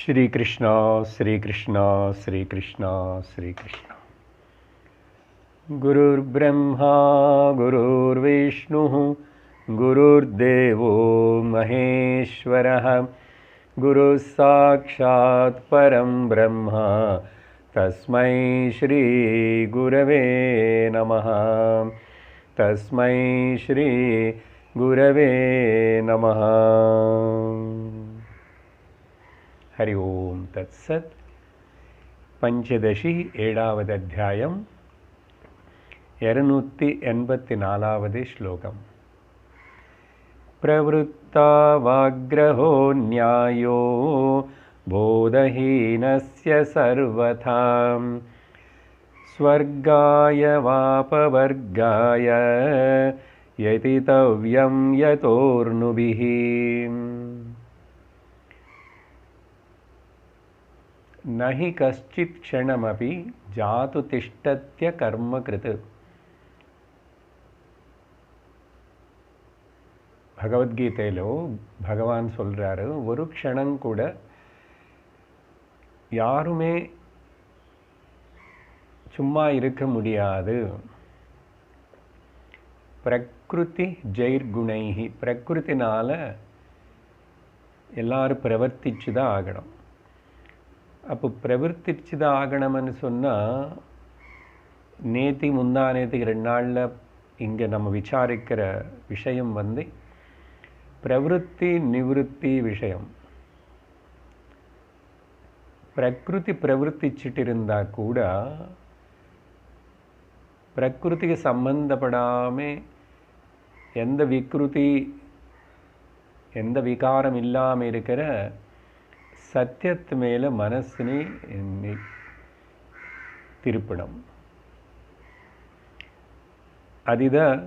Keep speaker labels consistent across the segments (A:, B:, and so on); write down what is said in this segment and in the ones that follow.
A: श्री कृष्णा श्री कृष्णा श्री कृष्णा श्री कृष्णा। गुरुर्ब्रह्मा गुरुर्विष्णुः गुरुर्देवो महेश्वरः गुरुः साक्षात् परं ब्रह्म तस्मै श्री गुरवे नमः। तस्मै श्री गुरवे नमः। हरि ओम तत्सत्। पंचदशी एडावद् अध्यायम् 284வது श्लोकम्। प्रवृत्तावाग्रहो न्यायो बोधहीनस्य सर्वथा स्वर्गाय वापवर्गाय यतितव्यं यतोर्नुभिः। न हि कश्चित् क्षणमपि जातु तिष्ठत्य कर्म कृत्। பகவத்கீதையிலோ பகவான் சொல்றாரு, ஒரு க்ஷணம் கூட யாருமே சும்மா இருக்க முடியாது. பிரக்ருதி ஜெய்ர்குணைஹி, பிரக்ருத்தினால எல்லாரும் பிரவர்த்திச்சு தான் ஆகணும். அப்போ பிரவர்த்திச்சு தான் ஆகணும்னு சொன்னால், நேத்தி முந்தா நேற்றுக்கு 2 நாளில் இங்கே நம்ம விசாரிக்கிற விஷயம் பிரவருத்தி நிவృత్తి விஷயம். பிரகிருதி பிரவர்த்திச்சுட்டு இருந்தால் கூட பிரகிருதிக்கு சம்பந்தப்படாமல் எந்த விக்ருதி எந்த விகாரம் இல்லாமல் இருக்கிற சத்தியத்து மேலே மனசினை திருப்பணும். அதுதான்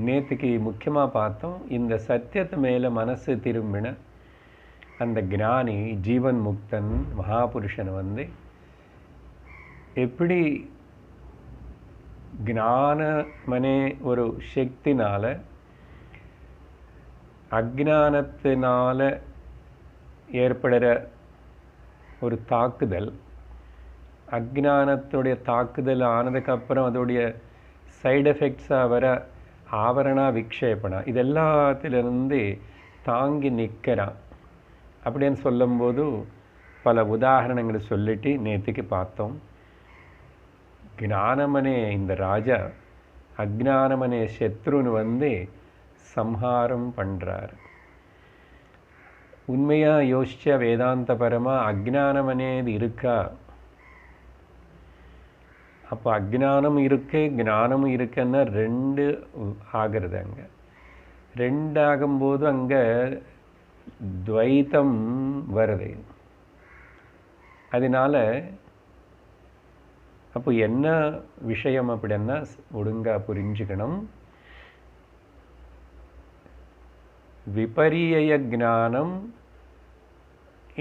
A: நேற்றுக்கு முக்கியமாக பார்த்தோம். இந்த சத்தியத்து மேலே மனசு திரும்பின அந்த ஞானி ஜீவன் முக்தன் மகாபுருஷன் எப்படி ஞானமனே ஒரு சக்தினால அஜ்ஞானத்தினால ஏற்படுற ஒரு தாக்குதல், அஜ்ஞானத்துடைய தாக்குதல் ஆனதுக்கப்புறம் அதோடைய சைடு எஃபெக்ட்ஸாக வர ஆவரணா விக்ஷேபனா, இதெல்லாத்திலிருந்து தாங்கி நிற்கிறான் அப்படின்னு சொல்லும்போது பல உதாரணங்களை சொல்லிட்டு நேற்றுக்கு பார்த்தோம். ஞானமனே இந்த ராஜா அஜ்ஞானமனே சத்ருன்னு சம்ஹாரம் பண்ணுறார். உண்மையாக யோசிச்ச வேதாந்தபரமாக அஜ்ஞானம் అనేది இருக்கா? அப்போ அஜ்ஞானம் இருக்கு ஞானமும் இருக்குன்னா 2 ஆகிறது. அங்கே 2 ஆகும்போது அங்கே துவைத்தம் வருது. அதனால அப்போ என்ன விஷயம் அப்படின்னா ஒழுங்காக புரிஞ்சுக்கணும். விபரிய ஞானம்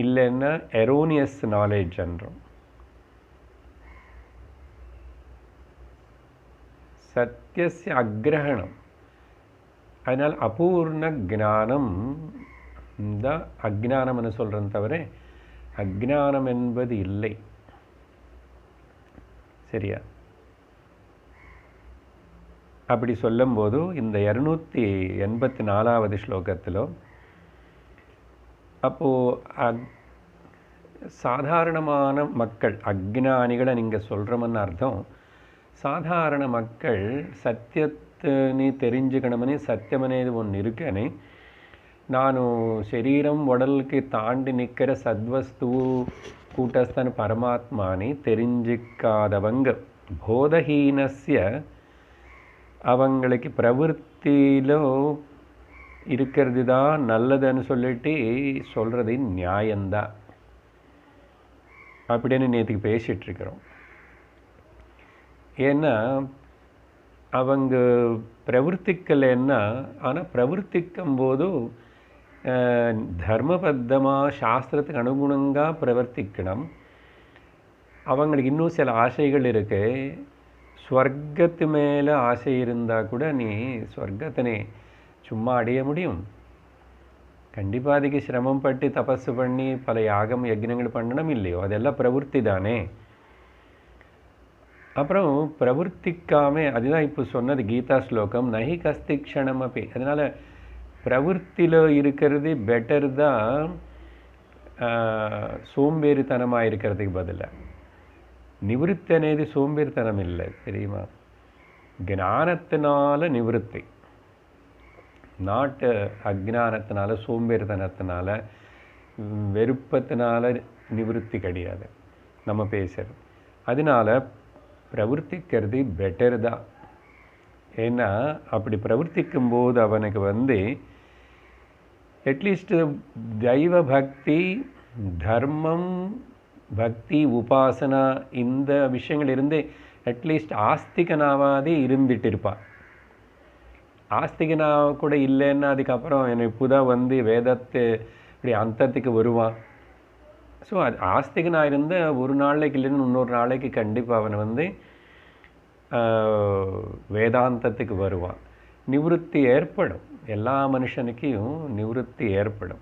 A: இல்லைன்னா எரோனியஸ் நாலேஜ் என்றும், சத்தியஸ்ய அக்ரஹணம். அதனால் அபூர்ண ஞானம் தான் அஜ்ஞானம்னு சொல்கிறேன் தவிர அஜ்ஞானம் என்பது இல்லை. சரியா? அப்படி சொல்லும்போது இந்த 284வது ஸ்லோகத்தில் அப்போது சாதாரணமான மக்கள், அஜ்ஞானிகளை நீங்கள் சொல்கிறோம்னு அர்த்தம். சாதாரண மக்கள் சத்தியத்தினி தெரிஞ்சுக்கணுமனே, சத்தியமனேது ஒன்று இருக்குன்னு ನಾನು ಶರೀರಂ ಒಡಲ್ಗೆ ತಾಂಡಿ ನಿಕ್ಕರ ಸದ್ವಸ್ತು ಕೂಟಸ್ಥನ ಪರಮಾತ್ಮಾನಿ தெரிஞ்சிக்காதவங்க போதஹீனஸ்ய அவங்களுக்கு பிரவೃತ್ತಿயிலோ இருக்கிறது தான் நல்லதுன்னு சொல்லிட்டு சொல்கிறது நியாயம்தான் அப்படின்னு நேற்றுக்கு பேசிகிட்ருக்கிறோம். ஏன்னா அவங்க பிரவர்த்திக்கலைன்னா, ஆனால் பிரவர்த்திக்கும் போது தர்மபத்தமாக சாஸ்திரத்துக்கு அனுகுணங்காக பிரவர்த்திக்கணும். அவங்களுக்கு இன்னும் சில ஆசைகள் இருக்குது. ஸ்வர்க்கத்து மேலே ஆசை இருந்தால் கூட நீ ஸ்வர்க்கத்தினை சும்மா அடைய முடியும். கண்டிப்பாக அதுக்கு சிரமம் பட்டு தபஸு பண்ணி பல யாகம் யஜ்னங்கள் பண்ணணும் இல்லையோ, அதெல்லாம் பிரவருத்தி தானே. அப்புறம் பிரவர்த்திக்காம, அதுதான் இப்போ சொன்னது கீதா ஸ்லோகம், நஹி கஸ்தி க்ஷணம் அப்படி. அதனால் பிரவருத்தியில் இருக்கிறது பெட்டர் தான் சோம்பேறித்தனமாக இருக்கிறதுக்கு பதிலாக. நிவృత్తి అనేది சோம்பேறித்தனம் இல்லை தெரியுமா, ஞானத்தினால நிவృత్తి, நாட்டு அஜ்ஞானத்தினால சோம்பேறித்தனத்தினால வெறுப்பத்தினால நிவృత్తి கிடையாது நம்ம பேசுகிறது. அதனால பிரவர்த்திக்கிறது பெட்டர் தான். ஏன்னா அப்படி பிரவர்த்திக்கும் போது அவனுக்கு அட்லீஸ்ட் தெய்வ பக்தி, தர்மம், பக்தி, உபாசனா இந்த விஷயங்கள் இருந்து அட்லீஸ்ட் ஆஸ்திகனாவாதே இருந்துட்டு இருப்பான். ஆஸ்திகனா கூட இல்லைன்னா அதுக்கப்புறம் எனக்கு புதாக வேதத்தை இப்படி அந்தத்துக்கு வருவான். ஸோ அது ஆஸ்திகனாக இருந்த ஒரு நாளைக்கு இல்லைன்னு இன்னொரு நாளைக்கு கண்டிப்பாக அவன் வேதாந்தத்துக்கு வருவான். நிவృత్తి ஏற்படும், எல்லா மனுஷனுக்கும் நிவృత్తి ஏற்படும்.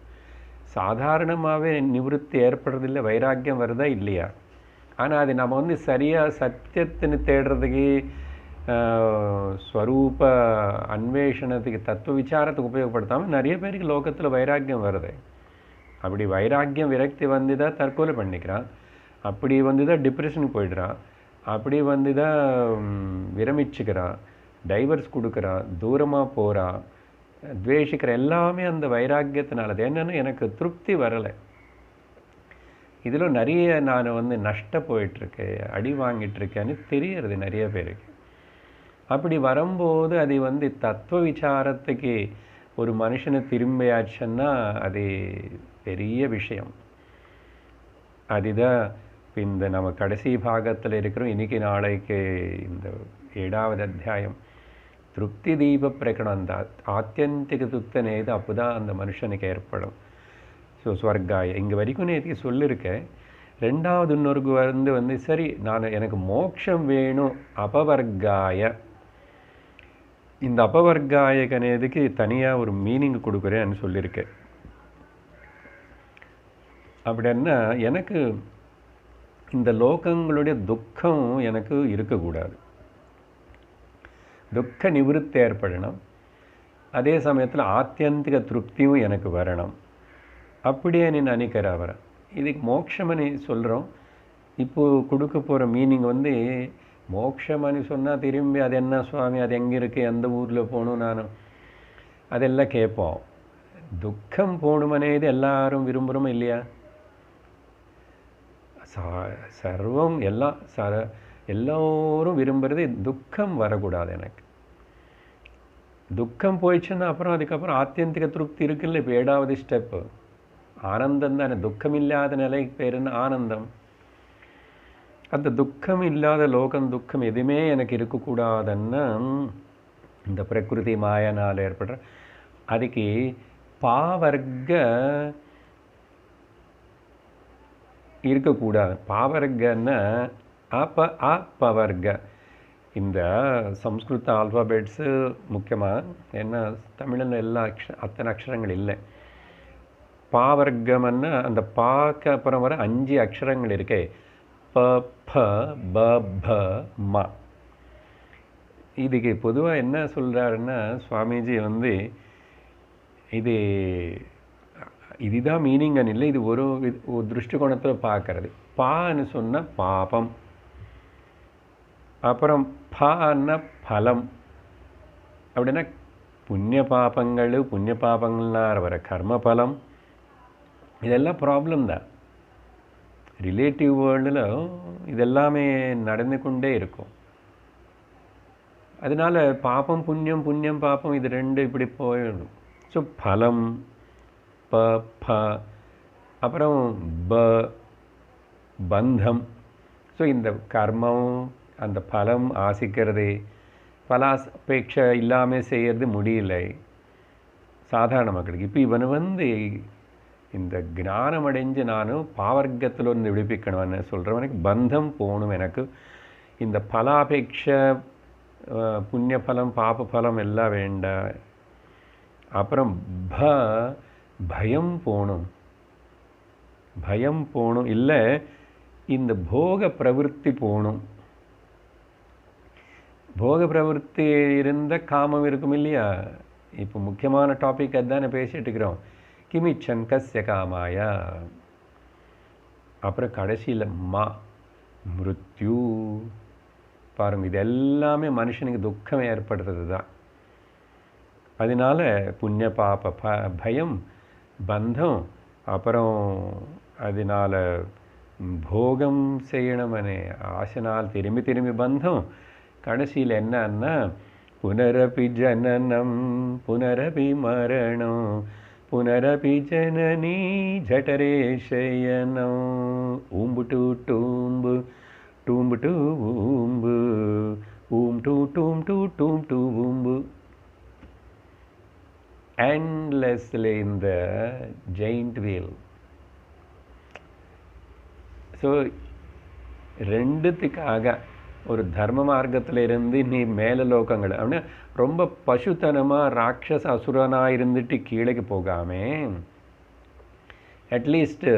A: சாதாரணமாகவே நிவృత్తి ஏற்படுறதில்லை, வைராக்கியம் வருதா இல்லையா. ஆனால் அது நம்ம சரியாக சத்தியத்தின்னு தேடுறதுக்கு, ஸ்வரூப அன்வேஷணத்துக்கு, தத்துவ விசாரத்துக்கு உபயோகப்படுத்தாமல் நிறைய பேருக்கு லோகத்தில் வைராக்கியம் வருது. அப்படி வைராக்கியம் விரக்தி தான் தற்கொலை பண்ணிக்கிறான், அப்படி தான் டிப்ரெஷனுக்கு போயிடுறான், அப்படி தான் விரமிச்சுக்கிறான், டைவர்ஸ் கொடுக்குறான், தூரமாக போகிறான், துவேஷிக்கிற எல்லாமே அந்த வைராக்கியத்தினால. அது என்னென்னா எனக்கு திருப்தி வரலை, இதில் நிறைய நான் நஷ்ட போயிட்டுருக்கேன், அடி வாங்கிட்டுருக்கேன்னு தெரியறது நிறைய பேருக்கு. அப்படி வரும்போது அது தத்துவ விசாரத்துக்கு ஒரு மனுஷனை திரும்பியாச்சுன்னா அது பெரிய விஷயம். அதுதான் இந்த நம்ம கடைசி பாகத்தில் இருக்கிறோம். இன்றைக்கி நாளைக்கு இந்த 7வது அத்தியாயம் திருப்தி தீப பிரகடனம், அந்த ஆத்தியந்திக திருப்தி நேது அப்போ தான் அந்த மனுஷனுக்கு ஏற்படும். ஸோ ஸ்வர்காய இங்கே வரைக்கும் நேற்றுக்கு சொல்லியிருக்கேன். ரெண்டாவது இன்னொருக்கு சரி நான் எனக்கு மோட்சம் வேணும், அபவர்காய. இந்த அபவர்காயகனேதுக்கு தனியாக ஒரு மீனிங் கொடுக்குறேன்னு சொல்லியிருக்கேன். அப்படின்னா எனக்கு இந்த லோகங்களுடைய துக்கம் எனக்கு இருக்கக்கூடாது, துக்க நிவృత్తి ஏற்படணும், அதே சமயத்தில் ஆத்தியந்திக திருப்தியும் எனக்கு வரணும். அப்படியே நீ நினைக்கிற அவரை இதுக்கு மோட்சமனி சொல்கிறோம். இப்போது கொடுக்க போகிற மீனிங் மோட்சமனி சொன்னால் திரும்பி அது என்ன சுவாமி, அது எங்கே இருக்குது, எந்த ஊரில் போகணும், நானும் அதெல்லாம் கேட்போம். துக்கம் போகணுமனேது எல்லாரும் விரும்புகிறோம் இல்லையா. சர்வம் எல்லாம் எல்லோரும் விரும்புகிறது துக்கம் வரக்கூடாது. எனக்கு துக்கம் போயிடுச்சுன்னா அப்புறம் அதுக்கப்புறம் ஆத்தியந்திக திருப்தி இருக்குல்ல. இப்போ 7வது ஸ்டெப்பு ஆனந்தம் தானே. துக்கம் இல்லாத நிலைக்கு பேர் என்ன, ஆனந்தம். அந்த துக்கம் இல்லாத லோகம், துக்கம் எதுவுமே எனக்கு இருக்கக்கூடாதுன்னா இந்த பிரகிருதி மாயனால் ஏற்படுற அதுக்கு பாவர்க்க இருக்கக்கூடாது. பாவர்க்கன்னா அப்பவர்க்க. இந்த சம்ஸ்கிருத ஆல்ஃபாபெட்ஸு முக்கியமாக, ஏன்னா தமிழில் எல்லா அத்தனை அக்ஷரங்கள் இல்லை. பாவர்க்கம்னா அந்த பாக்கு அப்புறம் வர 5 அக்ஷரங்கள் இருக்கே, ப ப ப ப ம. இதுக்கு பொதுவாக என்ன சொல்கிறாருன்னா சுவாமிஜி இதுதான் மீனிங்கன்னு இல்லை, இது ஒரு திருஷ்டிகோணத்தில் பார்க்கறது. பான்னு சொன்னால் பாபம், அப்புறம் பன்னா பலம். அப்படின்னா புண்ணிய பாபங்கள்னால் வர கர்ம பலம், இதெல்லாம் ப்ராப்ளம் தான். ரிலேட்டிவ் வேர்ல்டில் இதெல்லாமே நடந்து கொண்டே இருக்கும். அதனால் பாபம் புண்ணியம், புண்ணியம் பாபம், இது 2 இப்படி போயிடும். ஸோ பலம் ப ப, அப்புறம் ப பந்தம். ஸோ இந்த கர்மம், அந்த பலம் ஆசிக்கிறது, பலாபேட்சை இல்லாமல் செய்கிறது முடியலை சாதாரண மக்களுக்கு. இப்போ இவனு இந்த ஞானம் அடைஞ்சு நானும் பாவர்க்கத்தில் விடுவிக்கணும்னு சொல்கிறவனுக்கு பந்தம் போகணும். எனக்கு இந்த பலாபேட்சை, புண்ணிய பலம் பாப பலம் எல்லாம் வேண்டாம். அப்புறம் பயம் போகணும், பயம் போகணும், இல்லை இந்த போக பிரவருத்தி போகணும். போக பிரவருத்தி இருந்த காமம் இருக்கும் இல்லையா? இப்போ முக்கியமான டாபிக் அதுதானே பேசிட்டு இருக்கிறோம். கிமிச்சன் கஸ்ய காமாயா. அப்புறம் கடைசியில் மிருத்யு. பாருங்க, இது எல்லாமே மனுஷனுக்கு துக்கம் ஏற்படுறது தான். அதனால புண்ணிய பாப பயம், பந்தம், அப்புறம் அதனால போகம் செய்யணும் அనే ஆசைனால் திரும்பி திரும்பி பந்தம். கடைசியில் என்னன்னா புனரபி ஜனனம் புனரபி மரணம் புனரபி ஜனனி ஜடரே சயனம். ஊம்பு டு டூம்பு டூம்பு டு ஊம்பு ஊம் டு டூம் டு டூம் டு ஊம்பு. endlessly in the giant wheel. So ரெண்டுத்துக்காக ஒரு தர்ம மார்க்கத்தில் இருந்து நீ மேல லோகங்கள் அப்படின்னா ரொம்ப பசுத்தனமாக ராட்சச அசுரனாக இருந்துட்டு கீழேக்கு போகாமே, அட்லீஸ்ட்டு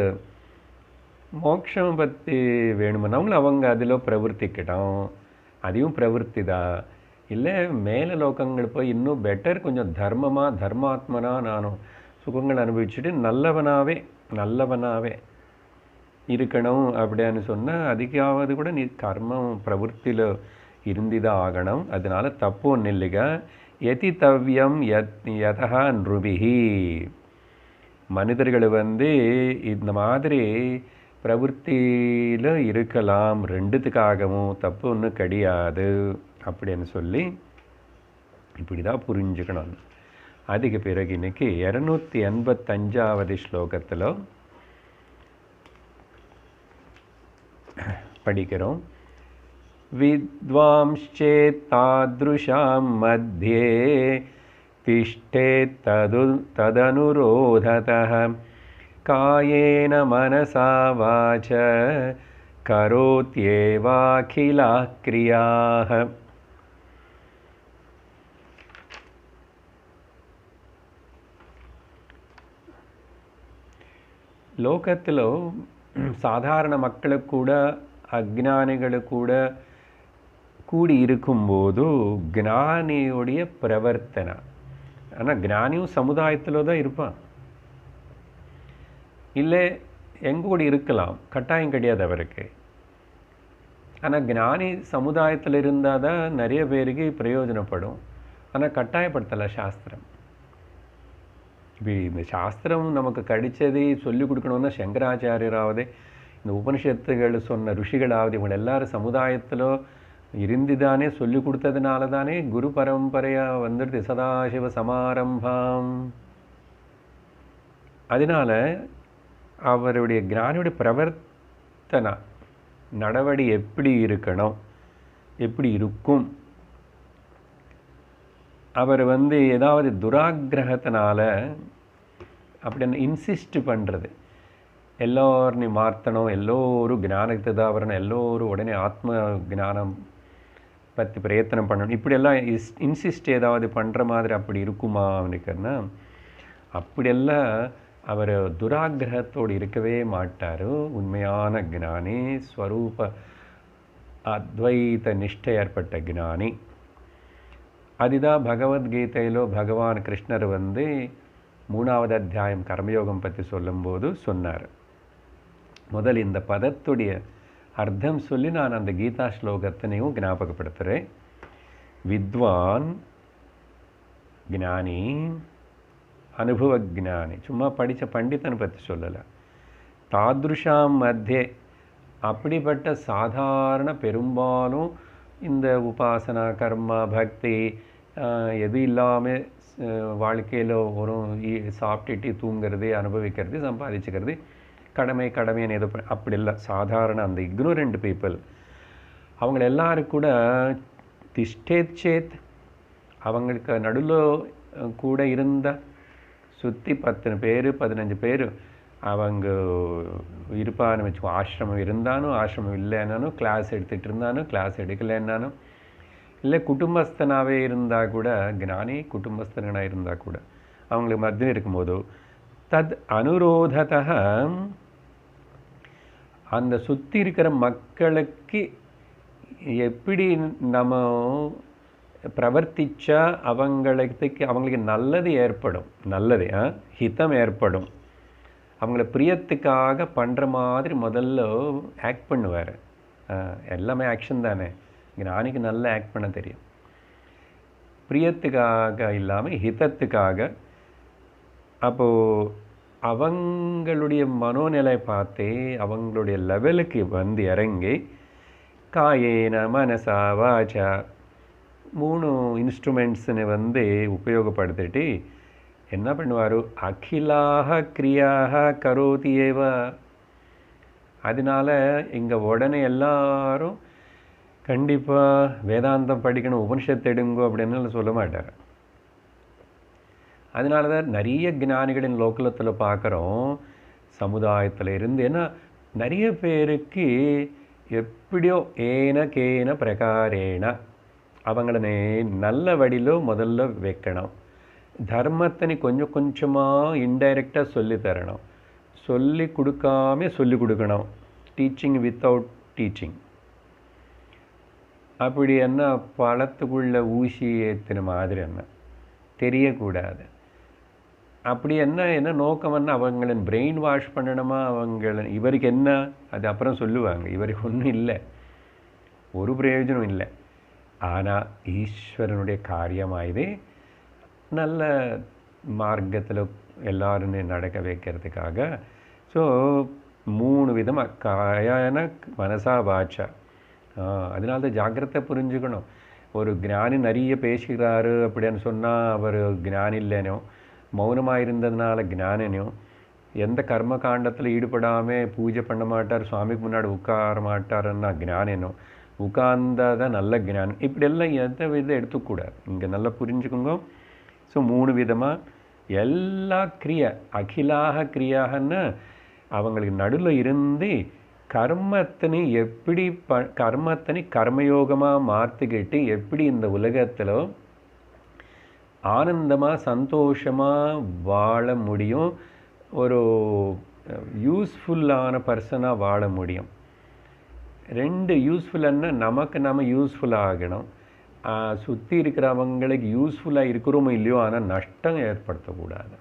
A: மோட்சம் பற்றி வேணுமனவங்களும் அவங்க அதில் பிரவர்த்திக்கிட்டோம், அதையும் பிரவருத்தி தான். இல்லை மேலே லோகங்கள் போய் இன்னும் பெட்டர் கொஞ்சம் தர்மமாக தர்மாத்மனா நானும் சுகங்கள் அனுபவிச்சுட்டு நல்லவனாகவே இருக்கணும் அப்படின்னு சொன்னால் அதுக்காவது கூட நீ கர்மம் பிரவருத்தியில் இருந்துதான் ஆகணும். அதனால தப்பு ஒன்றும் இல்லைங்க. யதிதவ்யம் யதா நிருபிஹி. மனிதர்கள் இந்த மாதிரி பிரவருத்தியில் இருக்கலாம், ரெண்டுத்துக்காகவும் தப்பு ஒன்றும் கிடையாது அப்படின்னு சொல்லி இப்படி தான் புரிஞ்சுக்கணும். அதுக்கு பிறகு இன்னைக்கு 285வது ஸ்லோகத்தில் படிக்கிறோம். வித்வாம்ச்சேத் தாத்ருஷாம் மத்யே திஷ்டேத் ததனுரோததः காயேன மனசா வாச கரோத்யேவாகிலாः க்ரியாः. லோகத்தில் சாதாரண மக்களுக்கு கூட அஜ்ஞானிகளுக்கு கூட கூடி இருக்கும்போது ஞானியுடைய பிரவர்த்தனை. ஆனால் ஞானியும் சமுதாயத்தில் தான் இருப்பான், இல்லை எங்க கூட இருக்கலாம், கட்டாயம் கிடையாது அவருக்கு. ஆனால் ஞானி சமுதாயத்தில் இருந்தால் தான் நிறைய பேருக்கு பிரயோஜனப்படும். ஆனால் கட்டாயப்படுத்தலை சாஸ்திரம். இப்போ இந்த சாஸ்திரம் நமக்கு கிடைச்சது சொல்லிக் கொடுக்கணுன்னா சங்கராச்சாரியராவது இந்த உபனிஷத்துகள் சொன்ன ருஷிகளாவது இவங்க எல்லாரும் சமுதாயத்தில் இருந்துதானே சொல்லி கொடுத்ததுனால தானே குரு பரம்பரையாக வந்துடுது சதாசிவ சமாரம்பாம். அதனால அவருடைய ஞானியுடைய பிரவர்த்தனை நடவடி எப்படி இருக்கணும், எப்படி இருக்கும். அவர் ஏதாவது துராகிரகத்தினால அப்படின்னு இன்சிஸ்ட் பண்ணுறது, எல்லோரும் நீ மாற்றணும், எல்லோரும் ஞானத்தை தான் வரணும், எல்லோரும் உடனே ஆத்ம ஞானம் பற்றி பிரயத்தனம் பண்ணணும், இப்படியெல்லாம் இன்சிஸ்ட் ஏதாவது பண்ணுற மாதிரி அப்படி இருக்குமா அவனுக்குன்னா, அப்படியெல்லாம் அவர் துராகிரகத்தோடு இருக்கவே மாட்டார். உண்மையான ஞானி, ஸ்வரூப அத்வைத நிஷ்டை ஏற்பட்ட ஞானி. அதுதான் பகவத்கீதையிலோ பகவான் கிருஷ்ணர் 3வது அத்தியாயம் கர்மயோகம் பற்றி சொல்லும்போது சொன்னார். முதல் இந்த பதத்துடைய அர்த்தம் சொல்லி நான் அந்த கீதா ஸ்லோகத்தினையும் ஞாபகப்படுத்துகிறேன். வித்வான் ஞானி, அனுபவ ஞானி, சும்மா படித்த பண்டிதனை பற்றி சொல்லலை. தாத்ருஷாம் மத்தியே, அப்படிப்பட்ட சாதாரண பெரும்பாலும் இந்த உபாசனா கர்மா பக்தி எது இல்லாமல் வாழ்க்கையில் ஒரு சாப்பிட்டுட்டு தூங்கிறது, அனுபவிக்கிறது, சம்பாதிச்சுக்கிறது, கடமைன்னு எது அப்படி இல்லை. சாதாரண அந்த இக்னோரண்ட் பீப்புள் அவங்கள எல்லாரும் கூட திஷ்டேச்சேத், அவங்களுக்கு நடுவில் கூட இருந்த சுற்றி 10 பேர் 15 பேர் அவங்க இருப்பான்னு வச்சுக்கோ. ஆசிரமம் இருந்தாலும் ஆசிரமம் இல்லைன்னாலும், கிளாஸ் எடுத்துகிட்டு இருந்தாலும் கிளாஸ் எடுக்கலைன்னாலும், இல்லை குடும்பஸ்தனாகவே இருந்தால் கூட, ஞானி குடும்பஸ்தனாக இருந்தால் கூட அவங்களுக்கு மத்தியில் இருக்கும்போது தத் அனுரோததः அந்த சுற்றி இருக்கிற மக்களுக்கு எப்படி நம்ம பிரவர்த்திச்சா அவங்களுக்கு நல்லது ஏற்படும், நல்லது ஹிதம் ஏற்படும், அவங்கள பிரியத்துக்காக பண்ணுற மாதிரி முதல்ல ஆக்ட் பண்ணுவார். எல்லாமே ஆக்ஷன் தானே, ஞானிக்கு நல்லா ஆக்ட் பண்ண தெரியும். பிரியத்துக்காக இல்லாமல் ஹிதத்துக்காக. அப்போது அவங்களுடைய மனோநிலை பார்த்தே அவங்களுடைய லெவலுக்கு வந்து இறங்கி காயேன மனசா வாச்சா 3 இன்ஸ்ட்ருமெண்ட்ஸ்னு வந்து உபயோகப்படுத்திட்டு என்ன பண்ணுவார், அகிலாக கிரியாக கரோதி ஏவ. அதனால இங்கே உடனே எல்லாரும் கண்டிப்பாக வேதாந்தம் படிக்கணும், உபனிஷத்து எடுங்கோ அப்படின்னு சொல்ல மாட்டார். அதனால தான் நிறைய ஞானிகளின் லோக்கலத்தில் பார்க்குறோம், சமுதாயத்தில் இருந்து. ஏன்னா நிறைய பேருக்கு எப்படியோ ஏன கேன பிரகாரேன அவங்கள நல்ல வழியிலோ முதல்ல வைக்கணும். தர்மத்தை கொஞ்சம் கொஞ்சமாக இன்டைரக்டாக சொல்லி தரணும், சொல்லி கொடுக்காம சொல்லி கொடுக்கணும். Teaching without teaching. அப்படி என்ன பழத்துக்குள்ள ஊசி ஏற்றின மாதிரி என்ன தெரியக்கூடாது. அப்படி என்ன நோக்கம் என்ன, அவங்களின் பிரெயின் வாஷ் பண்ணணுமா, இவருக்கு என்ன அது அப்புறம் சொல்லுவாங்க, இவருக்கு ஒன்றும் இல்லை, ஒரு பிரயோஜனம் இல்லை. ஆனால் ஈஸ்வரனுடைய காரியமாயுது நல்ல மார்க்கத்தில் எல்லாரும் நடக்க வைக்கிறதுக்காக. ஸோ 3 விதமாக காயான மனசா வாச்சா. அதனால தான் ஜாக்கிரதை புரிஞ்சுக்கணும். ஒரு ஞானி நிறைய பேசுகிறாரு அப்படின்னு சொன்னால் அவர் ஞானி இல்லைனோ, மௌனமாக இருந்ததுனால ஞானனோ, எந்த கர்ம காண்டத்தில் ஈடுபடாமல் பூஜை பண்ண மாட்டார், சுவாமிக்கு முன்னாடி உட்கார மாட்டாருன்னா ஞானனோ, உட்கார்ந்தாதான் நல்ல ஞானம். இப்படியெல்லாம் எந்த விதம் எடுத்துக்கூடாது, இங்கே நல்லா புரிஞ்சுக்கோங்க. ஸோ 3 விதமாக எல்லா கிரியா அகிலாக கிரியாகன்னா அவங்களுக்கு நடுவில் இருந்து கர்மத்தினை எப்படி கர்மத்தினை கர்மயோகமாக மாற்றிக்கிட்டு எப்படி இந்த உலகத்தில் ஆனந்தமாக சந்தோஷமாக வாழ முடியும், ஒரு யூஸ்ஃபுல்லான பர்சனாக வாழ முடியும். 2 யூஸ்ஃபுல்லான நமக்கு நம்ம யூஸ்ஃபுல்லாக ஆகணும், சுற்றி இருக்கிறவங்களுக்கு யூஸ்ஃபுல்லாக இருக்கிறோமோ இல்லையோ, ஆனால் நஷ்டம் ஏற்படுத்தக்கூடாது.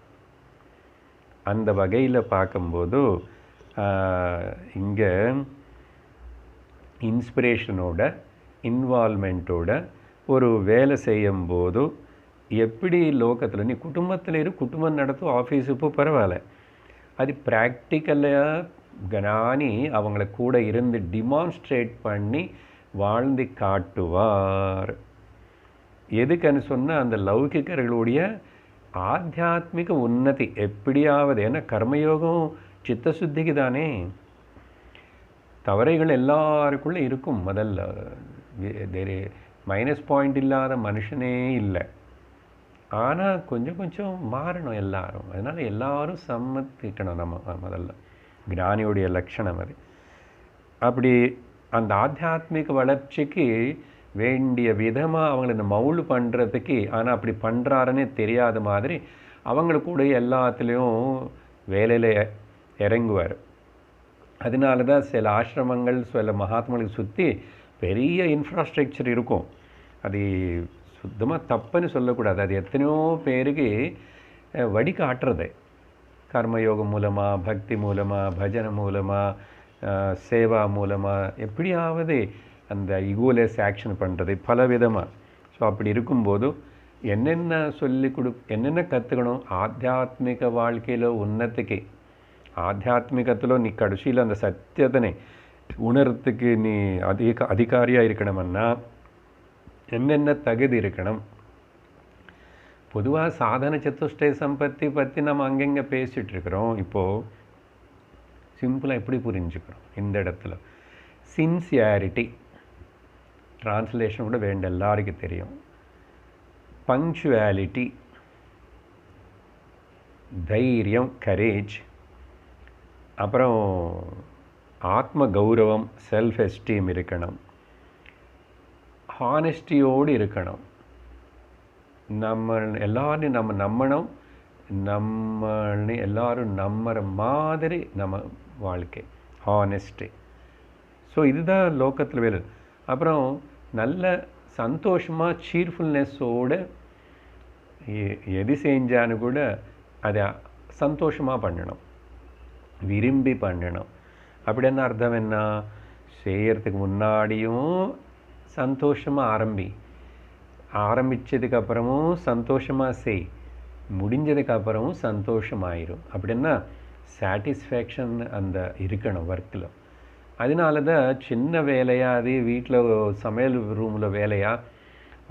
A: அந்த வகையில் பார்க்கும்போது இங்கே இன்ஸ்பிரேஷனோட இன்வால்மெண்ட்டோட ஒரு வேலை செய்யும்போது எப்படி லோகத்தில் நீ குடும்பத்தில் குடும்பம் நடத்தும், ஆஃபீஸு இப்போ பரவாயில்ல, அது ப்ராக்டிக்கலாக ஞானி அவங்கள கூட இருந்து டிமான்ஸ்ட்ரேட் பண்ணி வாழ்ந்து காட்டுவார். எதுக்குன்னு சொன்னால் அந்த லௌகிகர்களுடைய ஆத்தியாத்மிக உன்னதி எப்படியாவது. ஏன்னா கர்மயோகம் சித்தசுத்திக்கு தானே, தவறைகள் எல்லாருக்குள்ளே இருக்கும். முதல்ல மைனஸ் பாயிண்ட் இல்லாத மனுஷனே இல்லை. ஆனால் கொஞ்சம் கொஞ்சம் மாறணும் எல்லாரும். அதனால் எல்லாரும் சம்மதிக்கணும் நம்ம முதல்ல. ஞானியுடைய லட்சணம் அது. அப்படி அந்த ஆத்தியாத்மிக வளர்ச்சிக்கு வேண்டிய விதமாக அவங்கள இந்த மவுளு பண்ணுறதுக்கு, ஆனால் அப்படி பண்ணுறாருன்னே தெரியாத மாதிரி அவங்களுக்கு எல்லாத்துலேயும் வேலையில் இறங்குவார். அதனால தான் சில ஆசிரமங்கள் சில மகாத்மாக்களுக்கு சுற்றி பெரிய இன்ஃப்ராஸ்ட்ரக்சர் இருக்கும். அது சுத்தமாக தப்புன்னு சொல்லக்கூடாது. அது எத்தனையோ பேருக்கு வழிகாட்டுறது, கர்மயோகம் மூலமாக, பக்தி மூலமாக, பஜனை மூலமாக, சேவா மூலமாக, எப்படியாவது அந்த ஈகோலெஸ் ஆக்ஷன் பண்ணுறது பல விதமாக. ஸோ அப்படி இருக்கும்போது என்னென்ன என்னென்ன கற்றுக்கணும் ஆத்தியாத்மிக வாழ்க்கையில் உன்னத்துக்கு. ஆத்தியாத்மிகத்தில் நீ கடைசியில் அந்த சத்தியத்தனை உணர்றதுக்கு நீ அதிகாரியாக இருக்கணும்னா என்னென்ன தகுதி இருக்கணும். பொதுவாக சாதன சதுஷ்டய சம்பத்தி பற்றி நம்ம அங்கங்கே பேசிகிட்டு இருக்கிறோம். இப்போது சிம்பிளாக எப்படி புரிஞ்சுக்கிறோம் இந்த இடத்துல, சின்சியாரிட்டி டிரான்ஸ்லேஷன் கூட வேண்ட எல்லாருக்கும் தெரியும். பங்க்சுவாலிட்டி, தைரியம், கரேஜ், அப்புறம் ஆத்ம கௌரவம், செல்ஃப் எஸ்டீம் இருக்கணும், ஹானஸ்டியோடு இருக்கணும், நம்ம எல்லாரையும் நம்ம நம்பணும், நம்மளை எல்லாரும் நம்புற மாதிரி நம்ம வாழ்க்கை, ஹானெஸ்டி. ஸோ இதுதான் லோகத்தில் வேலை. அப்புறம் நல்ல சந்தோஷமாக சீர்ஃபுல்னஸோடு எது செஞ்சான்னு கூட அதை சந்தோஷமாக பண்ணணும், விரும்பி பண்ணணும். அப்படின்னு அர்த்தம் என்ன? செய்யறதுக்கு முன்னாடியும் சந்தோஷமாக ஆரம்பித்ததுக்கப்புறமும் சந்தோஷமாக செய், முடிஞ்சதுக்கப்புறமும் சந்தோஷமாயிரும். அப்படின்னா சாட்டிஸ்ஃபேக்ஷன் அந்த இருக்கணும் ஒர்க்கில். அதனால தான் சின்ன வேலையாக, அது வீட்டில் சமையல் ரூமில் வேலையா,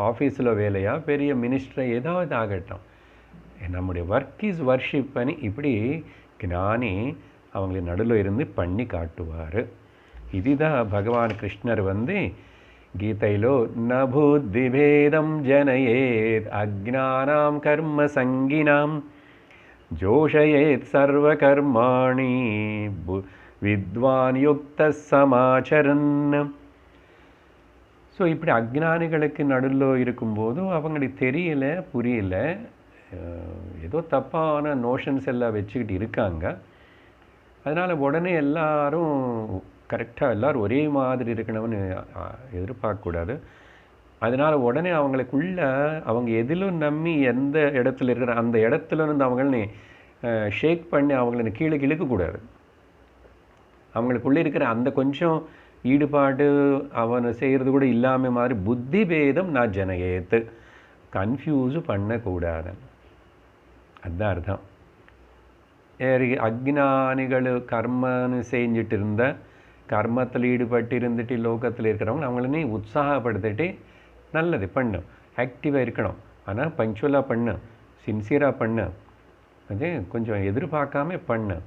A: ஆஃபீஸில் வேலையா, பெரிய மினிஸ்டரை ஏதாவது ஆகட்டும், நம்முடைய ஒர்க் இஸ் வர்ஷிப் பண்ணி இப்படி ஞானி அவங்களை நடுவில் இருந்து பண்ணி காட்டுவார். இதுதான் பகவான் கிருஷ்ணர் கீதையிலோ நபுத்திபேதம் ஜனயேத் அஜ்ஞானாம் கர்ம சங்கினாம் ஜோஷயேத் சர்வ கர்மாணி வித்வான் யுக்த சமாச்சரன். ஸோ இப்படி அஜ்ஞானிகளுக்கு நடுவில் இருக்கும்போதும் அவங்களுக்கு தெரியல, புரியல, ஏதோ தப்பான நோஷன்ஸ் எல்லாம் வச்சுக்கிட்டு இருக்காங்க. அதனால் உடனே எல்லாரும் கரெக்டாக எல்லோரும் ஒரே மாதிரி இருக்கணும்னு எதிர்பார்க்கக்கூடாது. அதனால் உடனே அவங்களுக்குள்ள அவங்க எதிலும் நம்பி எந்த இடத்துல இருக்கிற அந்த இடத்துல இருந்து அவங்கள ஷேக் பண்ணி அவங்கள கீழே இழுக்கக்கூடாது. அவங்களுக்குள்ளே இருக்கிற அந்த கொஞ்சம் ஈடுபாடு அவனை செய்கிறது கூட இல்லாமல் மாதிரி புத்தி பேதம் நான் ஜனயேத்து, கன்ஃபியூஸு பண்ணக்கூடாது. அதுதான் அர்த்தம். அஜ்ஞானிகள் கர்மன்னு செஞ்சுட்டு இருந்த, கர்மத்தில் ஈடுபட்டு இருந்துட்டு லோகத்தில் இருக்கிறவங்க அவங்களே உற்சாகப்படுத்திட்டு நல்லது பண்ணு, ஆக்டிவாக இருக்கணும், ஆனால் பங்க்சுவலாக பண்ணு, சின்சியராக பண்ணு, அது கொஞ்சம் எதிர்பார்க்காம பண்ணு,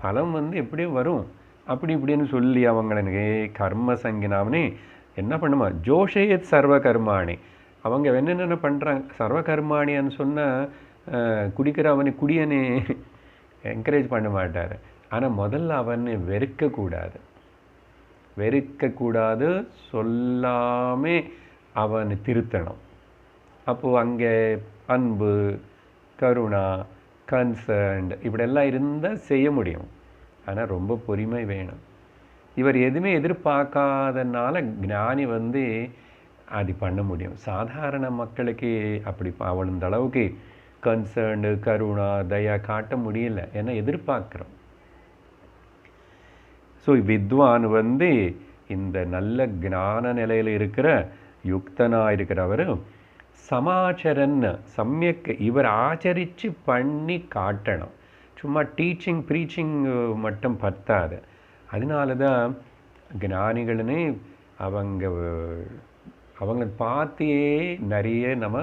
A: பலம் எப்படியும் வரும் அப்படி இப்படின்னு சொல்லி அவங்களுக்கு கர்ம சங்கினாமனே என்ன பண்ணுமா ஜோஷயத் சர்வ கர்மாணி. அவங்க என்னென்ன பண்ணுறாங்க சர்வ கர்மாணின்னு சொன்னால் குடிக்கிறவனை குடியனே என்கரேஜ் பண்ண மாட்டார். ஆனால் முதல்ல அவனை வெறுக்கக்கூடாது, சொல்லாமே அவனை திருத்தணும். அப்போது அங்கே அன்பு, கருணா, கன்சர்ன்ட் இப்படியெல்லாம் இருந்தால் செய்ய முடியும். ஆனால் ரொம்ப பொறுமை வேணும். இவர் எதுவுமே எதிர்பார்க்காதனால ஞானி அது பண்ண முடியும். சாதாரண மக்களுக்கு அப்படி அவளுந்த அளவுக்கு கன்சர்ன்டு, கருணா, தயா காட்ட முடியல, ஏன்னா எதிர்பார்க்குறோம். ஸோ வித்வான் இந்த நல்ல ஞான நிலையில் இருக்கிற யுக்தனாக இருக்கிறவர் சமாச்சரன் சமயக்கு இவர் ஆச்சரித்து பண்ணி காட்டணும். சும்மா டீச்சிங் ப்ரீச்சிங் மட்டும் பத்தாது. அதனால தான் ஞானிகளே அவங்க பார்த்தே நிறைய நம்ம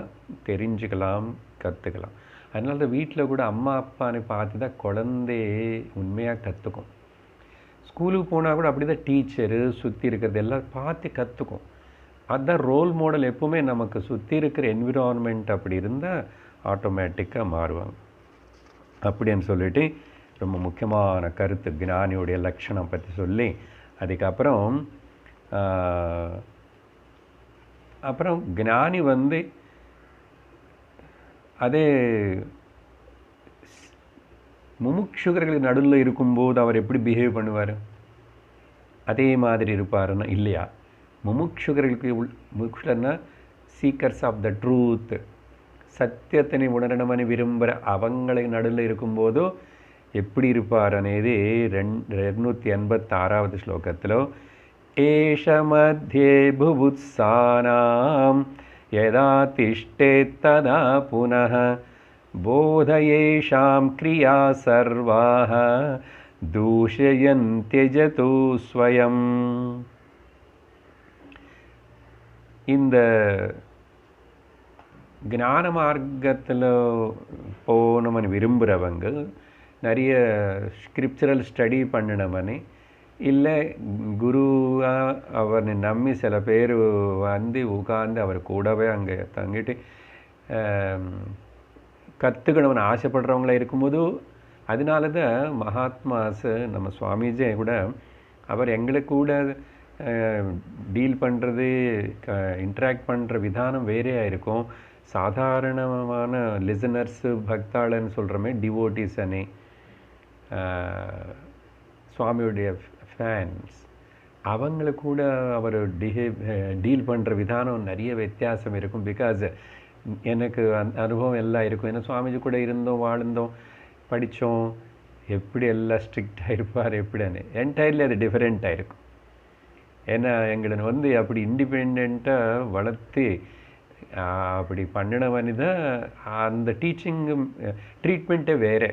A: தெரிஞ்சுக்கலாம், கற்றுக்கலாம். அதனால தான் வீட்டில் கூட அம்மா அப்பானை பார்த்து தான் குழந்தையே உண்மையாக கற்றுக்கும். ஸ்கூலுக்கு போனால் கூட அப்படி தான் டீச்சரு சுற்றி இருக்கிறது எல்லாம் பார்த்து கற்றுக்கும். அதுதான் ரோல் மாடல். எப்போவுமே நமக்கு சுற்றி இருக்கிற என்விரான்மெண்ட் அப்படி இருந்தால் ஆட்டோமேட்டிக்காக மாறுவாங்க. அப்படின்னு சொல்லிட்டு ரொம்ப முக்கியமான கருத்து ஞானியோடைய லட்சணம் பற்றி சொல்லி அதுக்கப்புறம் ஞானி அதே முமுட்சுகளுக்கு நடுவில் இருக்கும்போது அவர் எப்படி பிஹேவ் பண்ணுவார், அதே மாதிரி இருப்பாருன்னா இல்லையா? முமுட்சுகர்களுக்கு சீக்கர்ஸ் ஆஃப் த ட்ரூத், சத்தியத்தினை உணரணும்னு விரும்புகிற அவங்களுக்கு நடுவில் இருக்கும்போதோ எப்படி இருப்பார் అనేది 286வது ஸ்லோகத்தில் ஏஷ மத்தியே புபுத்சானாம் யதா திஷ்டேத் ததா புனः போதயேஷாம் கிரியா சர்வாः தூஷயந்த்யஜது ஸ்வயம். இந்த ஞான மார்க்கத்தில் போகணும்னு விரும்புகிறவங்க நிறைய ஸ்கிரிப்சரல் ஸ்டடி பண்ணணுமனே இல்லை குருவாக அவரை நம்பி சில பேர் உட்கார்ந்து அவர் கூடவே அங்கே தங்கிட்டு கற்றுக்கணும்னு ஆசைப்படுறவங்களா இருக்கும்போது அதனால தான் மகாத்மாஸ் நம்ம சுவாமிஜி கூட அவர் எங்களுக்கு கூட டீல் பண்ணுறது இன்ட்ராக்ட் பண்ணுற விதானம் வேறையாக இருக்கும். சாதாரணமான லிசனர்ஸு பக்தாளன்னு சொல்கிறோமே டிவோட்டிஸ் அனே சுவாமியுடைய ஃபேன்ஸ் அவங்கள கூட அவர் டீல் பண்ணுற விதானம் நிறைய வித்தியாசம் இருக்கும். பிகாஸ் எனக்கு அனுபவம் எல்லாம் இருக்கும். ஏன்னா சுவாமிஜி கூட இருந்தோம், வாழ்ந்தோம், படித்தோம். எப்படி எல்லாம் ஸ்ட்ரிக்டாக இருப்பார் எப்படின்னு என்டையர்லி அது டிஃப்ரெண்ட்டாக இருக்கும். ஏன்னா எங்களை அப்படி இண்டிபெண்ட்டாக வளர்த்து அப்படி பண்ணினவனு தான் அந்த டீச்சிங்கு ட்ரீட்மெண்ட்டே வேறு.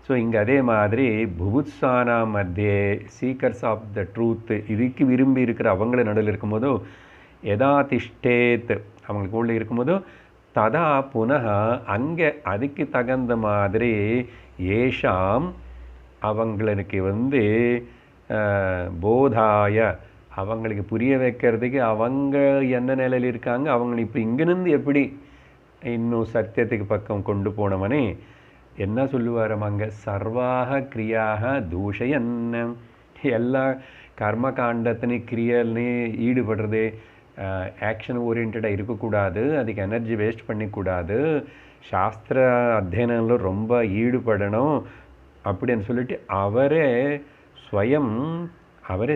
A: ஸோ இங்கே அதே மாதிரி புபுத்சானா மத்தியே சீக்கர்ஸ் ஆஃப் த ட்ரூத்து இதுக்கு விரும்பி இருக்கிற அவங்கள நடுவில் இருக்கும்போதோ எதா திஷ்டேத் அவங்களுக்கு உள்ள இருக்கும்போதோ ததா புனः அங்கே அதுக்கு தகுந்த மாதிரி ஏஷாம் அவங்களுக்கு போதாய அவங்களுக்கு புரிய வைக்கிறதுக்கு அவங்க என்ன நிலையில் இருக்காங்க, அவங்க இப்போ இங்கேருந்து எப்படி இன்னும் சத்தியத்துக்கு பக்கம் கொண்டு போனவனே என்ன சொல்லுவாரம் அங்கே சர்வாக கிரியாக தூஷயன் எல்லா கர்ம காண்டத்தினு கிரியல்னு ஈடுபடுறது ஆக்ஷன் ஓரியன்டாக இருக்கக்கூடாது, அதுக்கு எனர்ஜி வேஸ்ட் பண்ணிக்கூடாது, சாஸ்திர அத்தியனம்ல ரொம்ப ஈடுபடணும் அப்படின்னு சொல்லிட்டு அவரே ஸ்வயம் அவரே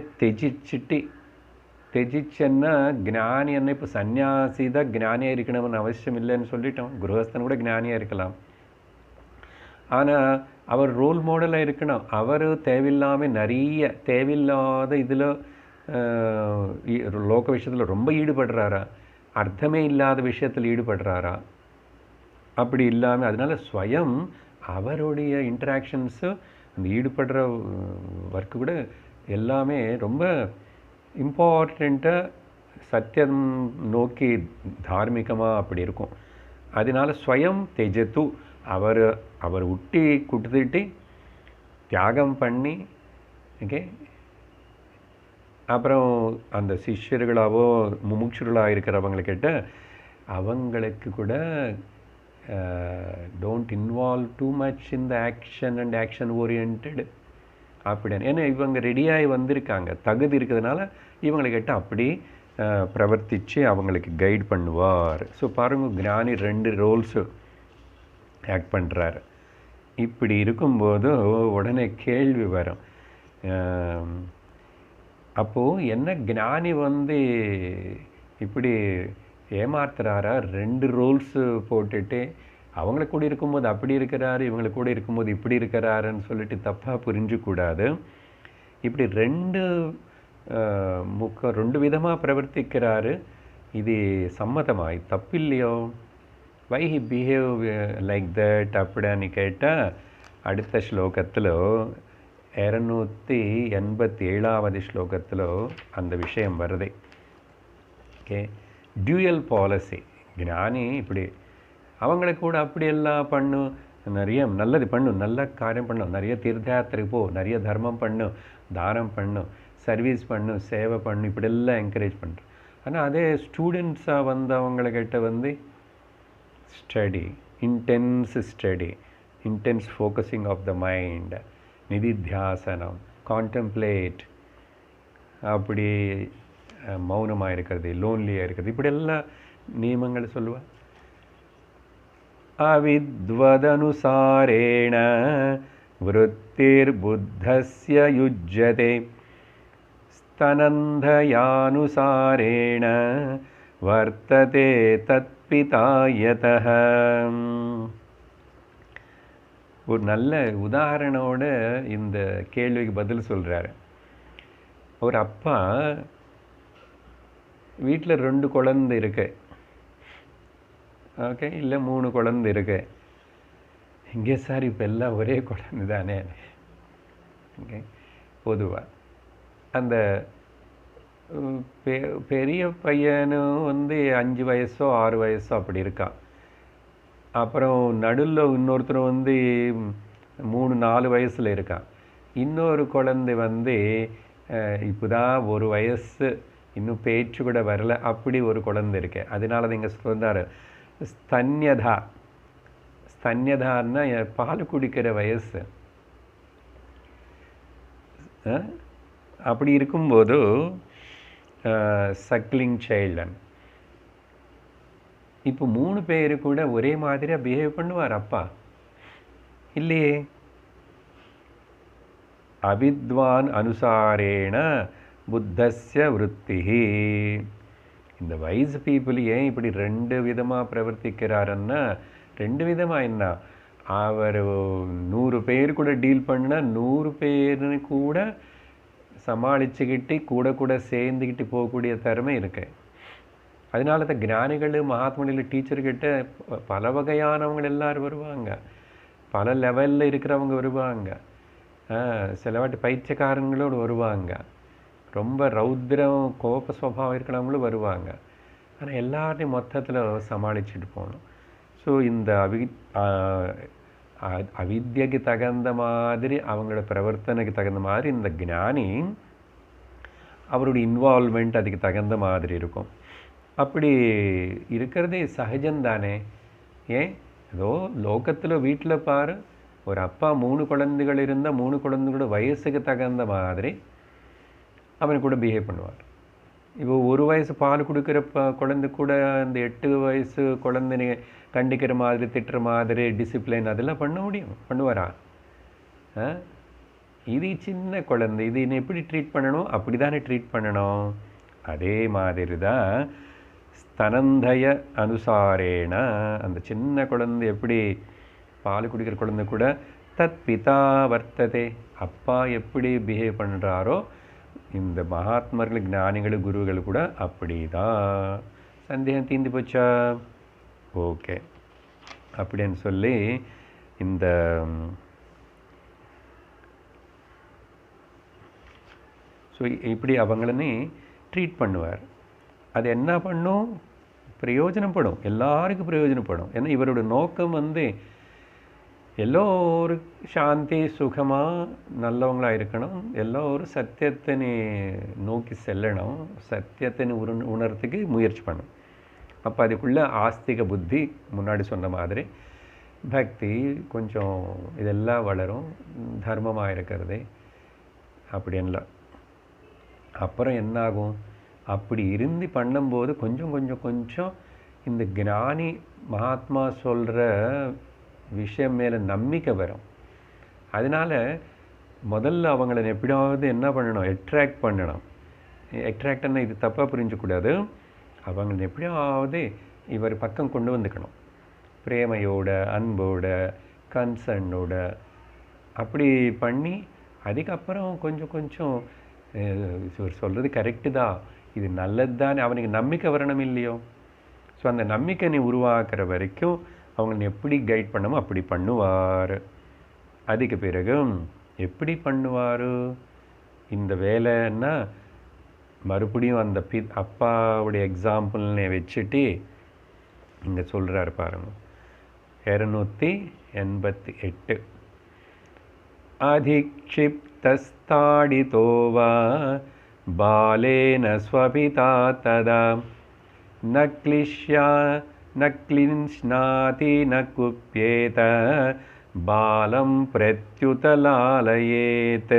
A: ത്യജിച്ചെன்னா ஞானி என்ன இப்போ சன்னியாசி தான் ஞானியாக இருக்கணும்னு அவசியம் இல்லைன்னு சொல்லிட்டோம். குருஹஸ்தன் கூட ஞானியாக இருக்கலாம். ஆனால் அவர் ரோல் மாடலாக இருக்கணும். அவர் தேவையில்லாமல் நிறைய தேவையில்லாத இதில் லோக விஷயத்தில் ரொம்ப ஈடுபடுறாரா, அர்த்தமே இல்லாத விஷயத்தில் ஈடுபடுறாரா, அப்படி இல்லாமல் அதனால் ஸ்வயம் அவருடைய இன்ட்ராக்ஷன்ஸு அந்த ஈடுபடுற ஒர்க்கு கூட எல்லாமே ரொம்ப இம்பார்ட்டண்ட்டாக சத்தியம் நோக்கி தார்மீகமாக அப்படி இருக்கும். அதனால ஸ்வயம் தெஜத்து அவர் விட்டி கொடுத்துட்டு தியாகம் பண்ணி ஓகே அப்புறம் அந்த சிஷ்யர்களாவோ முமுட்சுர்களாக இருக்கிறவங்கக்கிட்ட அவங்களுக்கு கூட don't involve too much in the action and action orient அப்படின்னு. ஏன்னா இவங்க ரெடியாகி வந்திருக்காங்க, தகுதி இருக்கிறதுனால இவங்கக்கிட்ட அப்படி பிரவர்த்தித்து அவங்களுக்கு கைட் பண்ணுவார். ஸோ பாருங்கள், ஞானி 2 ரோல்ஸு ஆக்ட் பண்ணுறாரு. இப்படி இருக்கும்போது உடனே கேள்வி வரும், அப்போது என்ன ஞானி இப்படி ஏமாத்துறாரா? 2 ரோல்ஸு போட்டுட்டு அவங்கள கூட இருக்கும்போது அப்படி இருக்கிறாரு, இவங்களை கூட இருக்கும்போது இப்படி இருக்கிறாருன்னு சொல்லிட்டு தப்பாக புரிஞ்சக்கூடாது. இப்படி 2 விதமாக பிரவர்த்திக்கிறாரு. இது சம்மதமாக இது தப்பு இல்லையோ? Why he behave like that அப்படின்னு கேட்டால் அடுத்த ஸ்லோகத்தில் 287வது ஸ்லோகத்தில் அந்த விஷயம் வருது. Okay, dual policy. ஞானி இப்படி அவங்கள கூட அப்படியெல்லாம் பண்ணும், நிறைய நல்லது பண்ணும், நல்ல காரியம் பண்ணும், நிறைய தீர்த்தயாத்திரைக்கு போ, நிறைய தர்மம் பண்ணும், தானம் பண்ணும், சர்வீஸ் பண்ணும், சேவை பண்ணும், இப்படியெல்லாம் என்கரேஜ் பண்ணுறோம். ஆனால் அதே ஸ்டூடெண்ட்ஸாக அவங்கக்கிட்ட study, intense focusing of the mind, நிதித்தியாசனம், கான்டெம்ப்ளேட், அப்படி மௌனமாக இருக்கிறது, லோன்லியாக இருக்கிறது, இப்படியெல்லாம் நியமங்கள் சொல்லுவாள். அவித்வதனுசாரேண விருத்திர்புத்தஸ்ய யுஜ்யதே ஸ்தனந்தயானுசாரேண வர்த்ததே தத்பிதாயதஹ. ஒரு நல்ல உதாரணோட இந்த கேள்விக்கு பதில் சொல்கிறாரு. ஒரு அப்பா வீட்டில் 2 குழந்தை இருக்கு, ஓகே, இல்லை 3 குழந்தை இருக்கு. இங்கே சார் இப்போ எல்லாம் ஒரே குழந்தை தானே. ஓகே, பொதுவாக அந்த பெரிய பையனும் 5 வயசோ 6 வயசோ அப்படி இருக்கான். அப்புறம் நடுவில் இன்னொருத்தரும் 3-4 வயசில் இருக்கான். இன்னொரு குழந்தை இப்போதான் 1 வயசு, இன்னும் பேச்சு கூட வரல, அப்படி ஒரு குழந்தை இருக்கு. அதனால நீங்கள் சொன்னார் ஸ்தன்யதான்னா பால் குடிக்கிற வயசு. அப்படி இருக்கும்போது சக்லிங் சைல்டன் இப்போ 3 பேர் கூட ஒரே மாதிரியாக பிஹேவ் பண்ணுவார் அப்பா இல்லையே. அவித்வான் அனுசாரேண புத்தஸ்ய விருத்திஹி. இந்த வைஸ் பீப்புள் ஏன் இப்படி 2 விதமாக பிரவர்த்திக்கிறாருன்னா, 2 விதமாக என்ன, அவர் 100 பேர் கூட டீல் பண்ணால் 100 பேர்னு கூட சமாளிச்சுக்கிட்டு கூட கூட சேர்ந்துக்கிட்டு போகக்கூடிய திறமை இருக்கு. அதனால தான் ஞானிகள் மகாத்மனில் டீச்சர்கிட்ட பல வகையானவங்க எல்லாரும் வருவாங்க, பல லெவலில் இருக்கிறவங்க வருவாங்க, சில வாட்டி பைத்தியக்காரங்களோடு வருவாங்க, ரொம்ப ரௌத்ரம் கோப சுவாவம் இருக்கிறவங்களும் வருவாங்க. ஆனால் எல்லாரையும் மொத்தத்தில் சமாளிச்சுட்டு போகணும். ஸோ இந்த அவித்யக்கு தகுந்த மாதிரி அவங்களோட பிரவர்த்தனைக்கு தகுந்த மாதிரி இந்த ஞானி அவருடைய இன்வால்மெண்ட் அதுக்கு தகுந்த மாதிரி இருக்கும். அப்படி இருக்கிறதே சகஜம்தானே. ஏன் ஏதோ லோகத்தில் வீட்டில் பாரு, ஒரு அப்பா 3 குழந்தைகள் இருந்தால் 3 குழந்தைகளோட வயசுக்கு தகுந்த மாதிரி அவன் கூட பிஹேவ் பண்ணுவார். இப்போ 1 வயசு பால் கொடுக்குற குழந்தை கூட அந்த 8 வயசு குழந்தைனை கண்டிக்கிற மாதிரி திட்டுற மாதிரி டிசிப்ளின் அதெல்லாம் பண்ண முடியும், பண்ணுவாரா? இது சின்ன குழந்தை, இது இன்னும் எப்படி ட்ரீட் பண்ணணும், அப்படி தானே ட்ரீட் பண்ணணும். அதே மாதிரி தான் ஸ்தனந்தய அனுசாரேன அந்த சின்ன குழந்தை எப்படி பால் குடிக்கிற குழந்தை கூட தத் பிதா வர்த்ததே, அப்பா எப்படி பிஹேவ் பண்ணுறாரோ இந்த மகாத்மர்கள் ஞானிகள் குருகள் கூட அப்படி தான். சந்தேகம் தீர்ந்து போச்சா? ஓகே. அப்படின்னு சொல்லி இந்த ஸோ இப்படி அவங்களே ட்ரீட் பண்ணுவார். அது என்ன பண்ணும், பிரயோஜனப்படும், எல்லாருக்கும் பிரயோஜனப்படும். ஏன்னா இவரோட நோக்கம் எல்லோரும் சாந்தி சுகமாக நல்லவங்களாக இருக்கணும், எல்லோரும் சத்தியத்தை நோக்கி செல்லணும், சத்தியத்தை உணர்றதுக்கு முயற்சி பண்ணணும். அப்போ அதுக்குள்ளே ஆஸ்திக புத்தி முன்னாடி சொன்ன மாதிரி பக்தி கொஞ்சம் இதெல்லாம் வளரும், தர்மமாக இருக்கிறது அப்படின்லாம். அப்புறம் என்னாகும், அப்படி இருந்து பண்ணும்போது கொஞ்சம் கொஞ்சம் கொஞ்சம் இந்த ஞானி மகாத்மா சொல்கிற விஷயம் மேலே நம்பிக்கை வரும். அதனால் முதல்ல அவங்கள எப்படியாவது என்ன பண்ணணும், அட்ராக்ட் பண்ணணும். அட்ராக்ட்னா இது தப்பாக புரிஞ்சக்கூடாது. அவங்கள எப்படியாவது இவர் பக்கம் கொண்டு வந்துக்கணும், பிரேமையோட அன்போட கன்சர்னோட அப்படி பண்ணி அதுக்கப்புறம் கொஞ்சம் கொஞ்சம் இவர் சொல்கிறது கரெக்டு தான், இது நல்லது தானே, அவனுக்கு நம்பிக்கை வரணும் இல்லையோ. ஸோ அந்த நம்பிக்கை நீ உருவாக்குற வரைக்கும் அவங்களை எப்படி கைட் பண்ணமோ அப்படி பண்ணுவார். அதுக்கு பிறகு எப்படி பண்ணுவார் இந்த வேலைன்னா, மறுபடியும் அந்த அப்பாவுடைய எக்ஸாம்பிள்னே வச்சுட்டு இங்கே சொல்கிறார் பாருங்க. 288 அதிக்ஷிப்தஸ்தாடிதோ வா பாலேன ஸ்வபிதா ததா ந க்ளிஷ்ணாதி ந குப்யேத பாலம் பிரத்யுதலாலயேத்.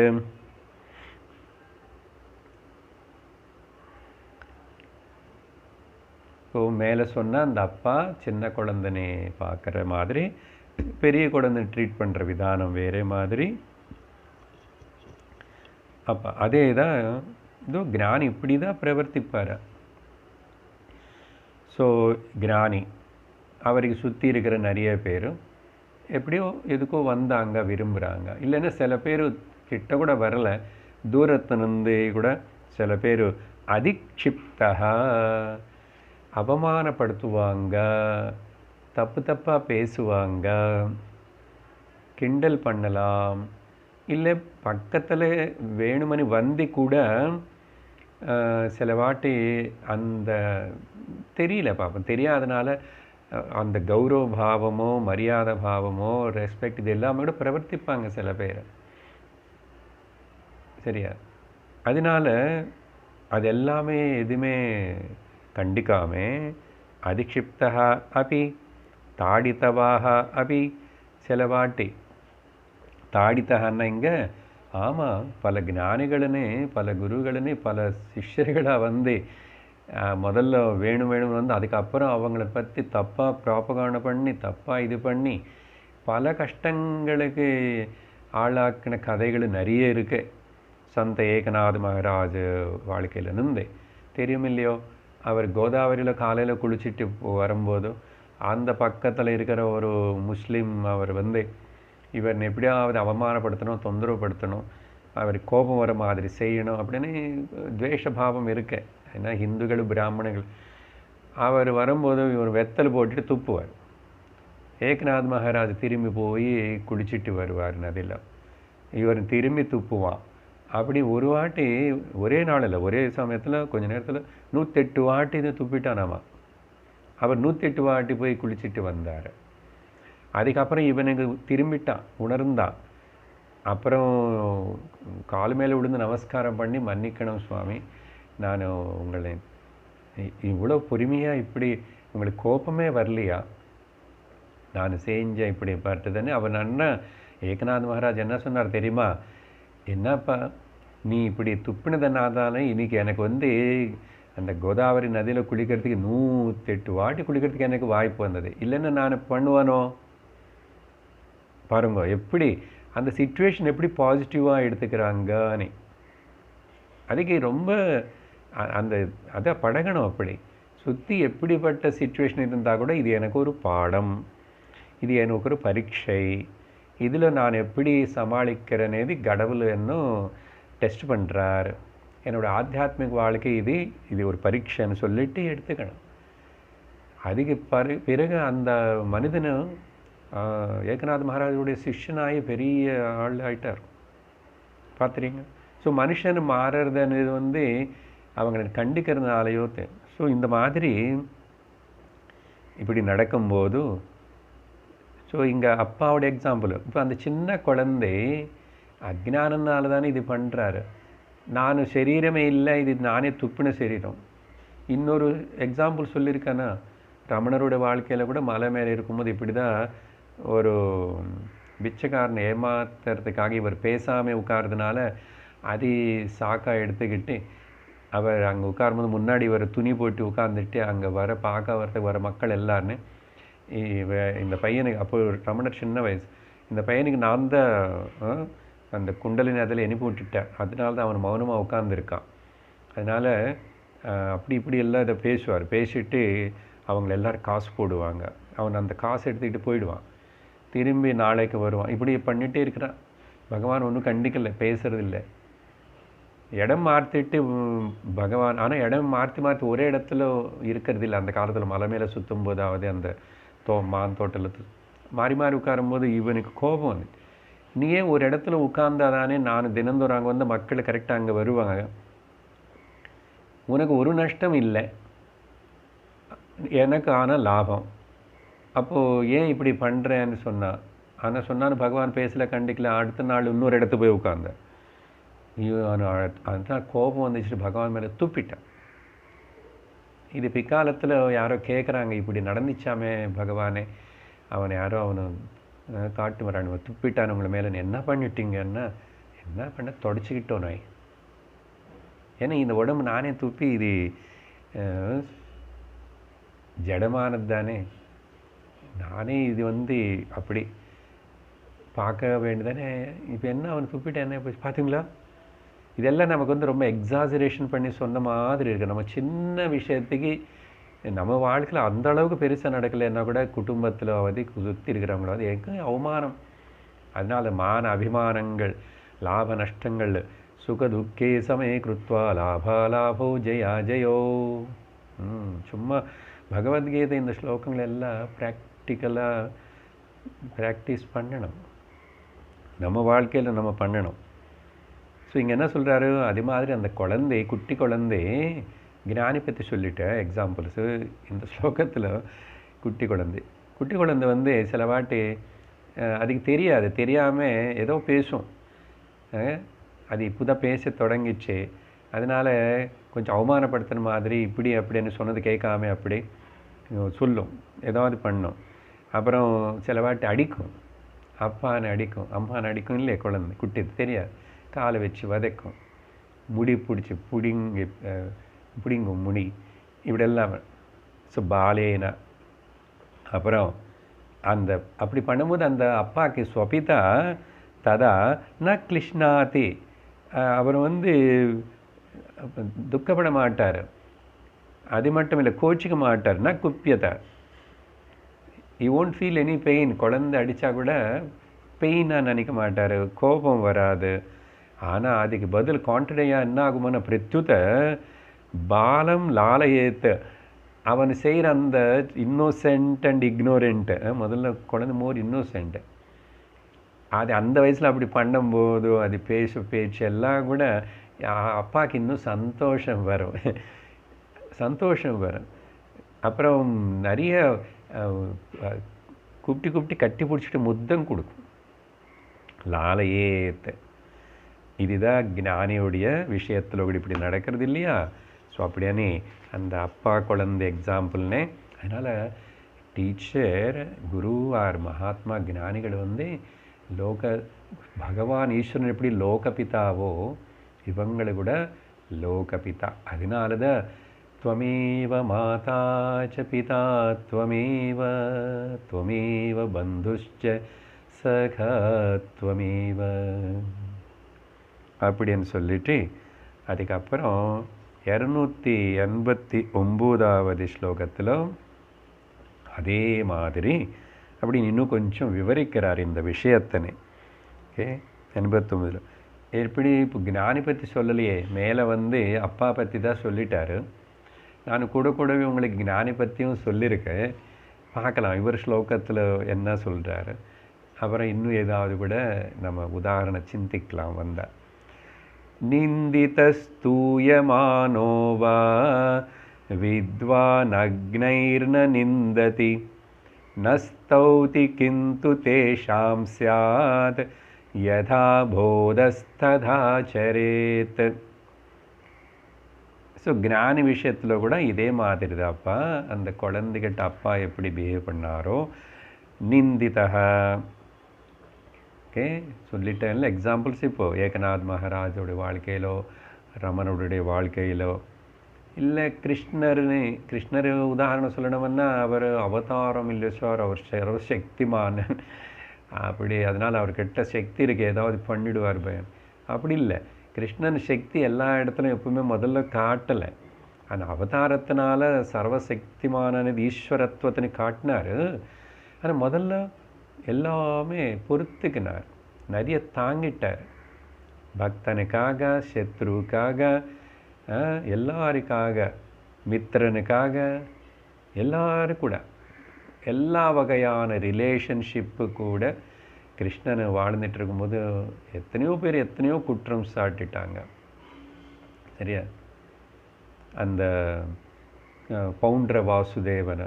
A: ஸோ மேலே சொன்னால் அந்த அப்பா சின்ன குழந்தைனே பார்க்குற மாதிரி, பெரிய குழந்தை ட்ரீட் பண்ணுற விதானம் வேறு மாதிரி. அப்போ அதே தான் இதோ ஞானி இப்படி தான் பிரவர்த்திப்பார். ஸோ ஞானி அவருக்கு சுற்றி இருக்கிற நிறைய பேர் எப்படியோ எதுக்கோ வந்தாங்க, விரும்புகிறாங்க. இல்லைன்னா சில பேர் கிட்ட கூட வரலை, தூரத்துலேருந்து கூட சில பேர் அதிக்ஷிப்தா அவமானப்படுத்துவாங்க, தப்பு தப்பாக பேசுவாங்க, கிண்டல் பண்ணலாம், இல்லை பக்கத்தில் வேணுமனு வந்து கூட சில வாட்டி அந்த தெரியல பார்ப்போம், தெரியாதனால அந்த கௌரவ பாவமோ மரியாதை பாவமோ ரெஸ்பெக்ட் இது எல்லாமே கூட பிரவர்த்திப்பாங்க சில பேர். சரியா? அதனால அது எல்லாமே எதுவுமே கண்டிக்காமே அதிக்ஷிப்தா அபி தாடித்தவாக அபி சில வாட்டி தாடித்தகன்னா இங்கே ஆமாம் பல ஞானிகளுன்னு பல குருகளுன்னு பல சிஷ்யர்களாக வந்து முதல்ல வேணும் வேணும்னு வந்து அதுக்கப்புறம் அவங்கள பற்றி தப்பாக ப்ராபகாண்டா பண்ணி தப்பாக இது பண்ணி பல கஷ்டங்களுக்கு ஆளாக்கின கதைகள் நிறைய இருக்கு. சந்த ஏகநாத் மகாராஜ் வாழ்க்கையில் நின்று தெரியும் இல்லையோ, அவர் கோதாவரியில் காலையில் குளிச்சுட்டு வரும்போது அந்த பக்கத்தில் இருக்கிற ஒரு முஸ்லீம் அவர் வந்து இவரை எப்படியாவது அவமானப்படுத்தணும், தொந்தரவுப்படுத்தணும், அவர் கோபம் வர மாதிரி செய்யணும் அப்படின்னு துவேஷபாவம் இருக்கு. ஏன்னா ஹிந்துக்கள் பிராமணர்கள். அவர் வரும்போது இவர் வெத்தல் போட்டுட்டு துப்புவார். ஏகநாத் மகாராஜ் திரும்பி போய் குளிச்சுட்டு வருவார் நதியில். இவர் திரும்பி துப்புவான். அப்படி ஒரு வாட்டி ஒரே நாளில் ஒரே சமயத்தில் கொஞ்ச நேரத்தில் 108 வாட்டி இது துப்பிட்டானாமா. அவர் 108 வாட்டி போய் குளிச்சுட்டு வந்தார். அதுக்கப்புறம் இவனுக்கு திரும்பிட்டான், உணர்ந்தான். அப்புறம் கால் மேலே விழுந்து நமஸ்காரம் பண்ணி, மன்னிக்கணும் சுவாமி, நான் உங்களை இவ்வளோ பொறுமையாக இப்படி உங்களுக்கு கோபமே வரலையா நான் செஞ்ச இப்படி பட்டதுன்னு அவன் அண்ணா ஏகநாத் மகாராஜ் என்ன சொன்னார் தெரியுமா? என்னப்பா நீ இப்படி துப்பினதுனாதானே இன்னைக்கு எனக்கு வந்து அந்த கோதாவரி நதியில் குளிக்கிறதுக்கு 108 வாட்டி குளிக்கிறதுக்கு எனக்கு வாய்ப்பு வந்தது. இல்லைன்னா நான் பண்ணுவானோ? பாருங்க எப்படி அந்த சிச்சுவேஷன் எப்படி பாசிட்டிவாக எடுத்துக்கிறாங்கன்னு. அதுக்கு ரொம்ப அந்த அதை பழகணும். அப்படி சுற்றி எப்படிப்பட்ட சிச்சுவேஷன் இருந்தால் கூட இது எனக்கு ஒரு பாடம், இது எனக்கு ஒரு பரீட்சை, இதில் நான் எப்படி சமாளிக்கிறேனேது கடவுள் இன்னும் டெஸ்ட் பண்ணுறார். என்னோடய ஆத்தியாத்மிக வாழ்க்கை இது ஒரு பரீட்சைன்னு சொல்லிட்டு எடுத்துக்கணும். அதுக்கு பிறகு அந்த மனிதனும் ஏகநாத் மகாராஜுடைய சிஷ்யனாகி பெரிய ஆள் ஆகிட்டார். பார்த்துறீங்க? ஸோ மனுஷன் மாறுறதுன்னு வந்து அவங்களை கண்டிக்கிறதுனாலையோ ஸோ இந்த மாதிரி இப்படி நடக்கும்போது ஸோ இங்கே அப்பாவோட எக்ஸாம்பிள். இப்போ அந்த சின்ன குழந்தை அஜ்ஞானனால தானே இது பண்ணுறாரு. நான் சரீரமே இல்லை, இது நானே துப்பின சரீரம். இன்னொரு எக்ஸாம்பிள் சொல்லியிருக்கேன்னா, ரமணரோட வாழ்க்கையில் கூட மலை மேலே இருக்கும்போது இப்படி தான் ஒரு பிச்சைக்காரனை ஏமாத்துறதுக்காக இவர் பேசாமல் உட்கார்றதுனால அது சாக்காக எடுத்துக்கிட்டு அவர் அங்கே உட்காரும்போது முன்னாடி வர துணி போட்டு உட்காந்துட்டு அங்கே பார்க்க வரத்துக்கு வர மக்கள் எல்லாருன்னு இந்த பையனுக்கு அப்போ ரமணர் சின்ன வயசு, இந்த பையனுக்கு நான் தான் அந்த குண்டலினி அதில் அனுப்பி விட்டுட்டேன். அதனால தான் அவன் மௌனமாக உட்காந்துருக்கான். அதனால் அப்படி இப்படி எல்லாம் இதை பேசுவார். பேசிட்டு அவங்கள எல்லோரும் காசு போடுவாங்க. அவன் அந்த காசு எடுத்துக்கிட்டு போயிடுவான். திரும்பி நாளைக்கு வருவான். இப்படி பண்ணிகிட்டே இருக்கிறான். பகவான் ஒன்றும் கண்டிக்கலை, பேசுறதில்லை. இடம் மாற்றிட்டு பகவான் ஆனால் இடம் மாற்றி ஒரே இடத்துல இருக்கிறது இல்லை. அந்த காலத்தில் மலை மேலே சுற்றும் போதாவது அந்த மான் தோட்டத்தில் மாறி உட்காரும்போது இவனுக்கு கோபம் வந்து, நீயே ஒரு இடத்துல உட்கார்ந்தாதானே நான் தினந்தோறும் அங்கே வந்து மக்கள் கரெக்டாக அங்கே வருவாங்க, உனக்கு ஒரு நஷ்டம் இல்லை, எனக்கு ஆனால் லாபம். அப்போது ஏன் இப்படி பண்ணுறேன்னு சொன்னான். ஆனால் சொன்னான்னு பகவான் பேசலை, கண்டிக்கல. அடுத்த நாள் இன்னொரு இடத்து போய் உட்கார்ந்தேன். அதுதான் கோபம் வந்துச்சு, பகவான் மேலே துப்பிட்டேன். இது பிற்காலத்தில் யாரோ கேட்குறாங்க, இப்படி நடந்துச்சாமே பகவானே, அவனை யாரோ அவனை காட்டு வரான், துப்பிட்டான் உங்களை மேலே, என்ன பண்ணிட்டீங்கன்னா என்ன பண்ண தொடச்சிக்கிட்டோம் நாய். ஏன்னா இந்த உடம்பு நானே துப்பி இது ஜடமானது தானே, நானே இது வந்து அப்படி பார்க்க வேண்டியதானே. இப்போ என்ன அவனை துப்பிட்டேன் என்ன போய் பார்த்தீங்களா? இதெல்லாம் நமக்கு வந்து ரொம்ப எக்ஸாஜரேஷன் பண்ணி சொன்ன மாதிரி இருக்குது. நம்ம சின்ன விஷயத்துக்கு நம்ம வாழ்க்கையில் அந்த அளவுக்கு பெருசாக நடக்கலைன்னா கூட குடும்பத்தில் வந்து சுற்றி இருக்கிறவங்கள வந்து எங்கே அவமானம். அதனால் மான அபிமானங்கள், லாப நஷ்டங்கள், சுக துக்கே சமய கிருத்வா லாபோ ஜெயா ஜெயோ. சும்மா பகவத்கீதை இந்த ஸ்லோகங்கள் எல்லாம் ப்ராக்டிக்கலாக ப்ராக்டிஸ் பண்ணணும், நம்ம வாழ்க்கையில் நம்ம பண்ணணும். ஸோ இங்கே என்ன சொல்கிறாரு, அதே மாதிரி அந்த குழந்தை, குட்டி குழந்தை, ஞானி பற்றி சொல்லிட்டேன் எக்ஸாம்பிள்ஸு இந்த ஸ்லோகத்தில். குட்டி குழந்தை வந்து சில வாட்டி அதுக்கு தெரியாது, தெரியாமல் ஏதோ பேசும். அது இப்போ தான் பேச தொடங்கிச்சு. அதனால் கொஞ்சம் அவமானப்படுத்துகிற மாதிரி இப்படி அப்படின்னு சொன்னது கேட்காம அப்படி சொல்லும், ஏதாவது பண்ணும். அப்புறம் சில வாட்டி அடிக்கும், அப்பான்னு அடிக்கும், அம்மான்னு அடிக்கும். இல்லையே குழந்தை குட்டி தெரியாது, காலை வச்சு வதைக்கும், முடி பிடிச்சி பிடிங்கும் முடி. இப்படியெல்லாம். ஸோ பாலேன அப்புறம் அந்த அப்படி பண்ணும்போது அந்த அப்பாவுக்கு ஸ்வபிதா ததா ந கிளிஷ்ணாதி, அவர் துக்கப்பட மாட்டார். அது மட்டும் இல்லை, கோச்சிக்க மாட்டார். ந குப்பியதா, you won't feel any pain. குழந்தை அடித்தா கூட பெயினாக நினைக்க மாட்டார், கோபம் வராது. ஆனால் அதுக்கு பதில் கான்ட்ரடியாக என்ன ஆகுமான பிரத்யுத பாலம் லாலயேத்து, அவன் செய்கிற அந்த இன்னோசென்ட் அண்ட் இக்னோரென்ட்டு, முதல்ல குழந்தை மோர் இன்னோசென்ட்டு, அது அந்த வயசில் அப்படி பண்ணும்போது அது பேச்சு எல்லாம் கூட அப்பாவுக்கு இன்னும் சந்தோஷம் வரும். அப்புறம் நிறைய கூப்பிட்டு கட்டி பிடிச்சிட்டு முத்தம் கொடுக்கும். லாலையேத்து, இதுதான் ஞானியோடைய விஷயத்தில் இப்படி நடக்கிறது இல்லையா? ஸோ அப்படியானே அந்த அப்பா குழந்தை எக்ஸாம்பிள்னே. அதனால் டீச்சர், குரு ஆர் மகாத்மா ஞானிகள் பகவான் ஈஸ்வரன் எப்படி லோகபிதாவோ இவங்களை கூட லோகபிதா. அதனால தான் त्वमेव माता च पिता त्वमेव बन्धुश्च सखा त्वमेव அப்படின்னு சொல்லிட்டு அதுக்கப்புறம் 289வது ஸ்லோகத்தில் அதே மாதிரி அப்படின்னு இன்னும் கொஞ்சம் விவரிக்கிறார் இந்த விஷயத்தனை. ஓகே, 89 எப்படி இப்போ ஞானி பற்றி சொல்லலையே, மேலே அப்பா பற்றி தான் சொல்லிட்டாரு. நான் கூடவே உங்களுக்கு ஞானி பற்றியும் சொல்லியிருக்கேன். பார்க்கலாம் இவர் ஸ்லோகத்தில் என்ன சொல்கிறாரு. அப்புறம் இன்னும் ஏதாவது கூட நம்ம உதாரணம் சிந்திக்கலாம். வந்தால் நிந்திதஸ்தூயமானோ வா வித்வான் அக்னைர்ன நிந்ததி நஸ்தௌதி கிந்து தேஷாம் ஸ்யாத் யதா போதஸ்ததா சரேத். ஸோ ஞானி விஷயத்தில் கூட இதே மாதிரி தான்ப்பா. அந்த குழந்தைகிட்ட அப்பா எப்படி பிஹேவ் பண்ணாரோ, நிந்திதா. ஓகே, சொல்லிட்டேன்ல எக்ஸாம்பிள்ஸ். இப்போது ஏகநாத் மகாராஜோடைய வாழ்க்கையிலோ, ரமனுடைய வாழ்க்கையிலோ, இல்லை கிருஷ்ணர் உதாரணம் சொல்லணும்னா அவர் அவதாரம் இல்லை சார், அவர் சர்வசக்திமான் அப்படி. அதனால் அவர்கிட்ட சக்தி இருக்குது, ஏதாவது பண்ணிவிடுவார் பயம். அப்படி இல்லை, கிருஷ்ணன் சக்தி எல்லா இடத்துலையும் எப்பவுமே முதல்ல காட்டலை. அந்த அவதாரத்தினால சர்வசக்திமானது ஈஸ்வரத்துவத்தினை காட்டினார். ஆனால் முதல்ல எல்லாமே பொறுத்துக்கினார், நிறைய தாங்கிட்டார். பக்தனுக்காக, சத்ருவுக்காக, எல்லாருக்காக, மித்திரனுக்காக, எல்லாரும் கூட எல்லா வகையான ரிலேஷன்ஷிப்பு கூட கிருஷ்ணனை வாழ்ந்துட்டு இருக்கும்போது எத்தனையோ பேர் எத்தனையோ குற்றம் சாட்டிட்டாங்க. சரியா? அந்த பவுண்டர வாசுதேவனை,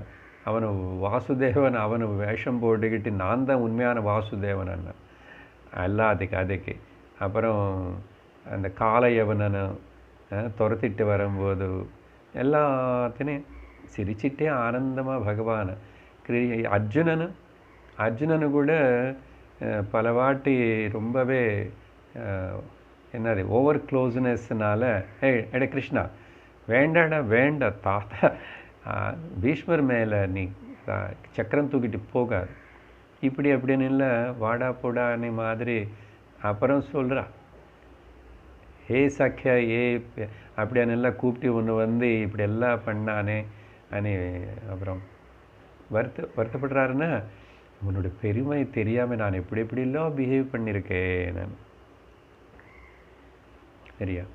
A: அவனை வேஷம் போட்டுக்கிட்டு நான் தான் உண்மையான வாசுதேவன் அண்ணன் அதுக்கு. அப்புறம் அந்த காளையவனனை துரத்திட்டு வரும்போது எல்லாத்தையும் சிரிச்சிட்டே ஆனந்தமாக பகவான். அர்ஜுனனு கூட பல வாட்டி ரொம்பவே என்னது ஓவர் க்ளோஸ்னஸ்னால, எட கிருஷ்ணா வேண்டா தாத்தா பீஷ்மர் மேலே நீ சக்கரம் தூக்கிட்டு போகாது, இப்படி அப்படின்னு இல்லை, வாடா போடான்னு மாதிரி. அப்புறம் சொல்கிறா, ஹே சக்கியா அப்படியானு எல்லாம் கூப்பிட்டு ஒன்று இப்படி எல்லாம் பண்ணானே அனே. அப்புறம் வருத்தப்படுறாருன்னா, உன்னோட பெருமை தெரியாமல் நான் எப்படிலாம் பிஹேவ் பண்ணியிருக்கேன் நான். சரியா?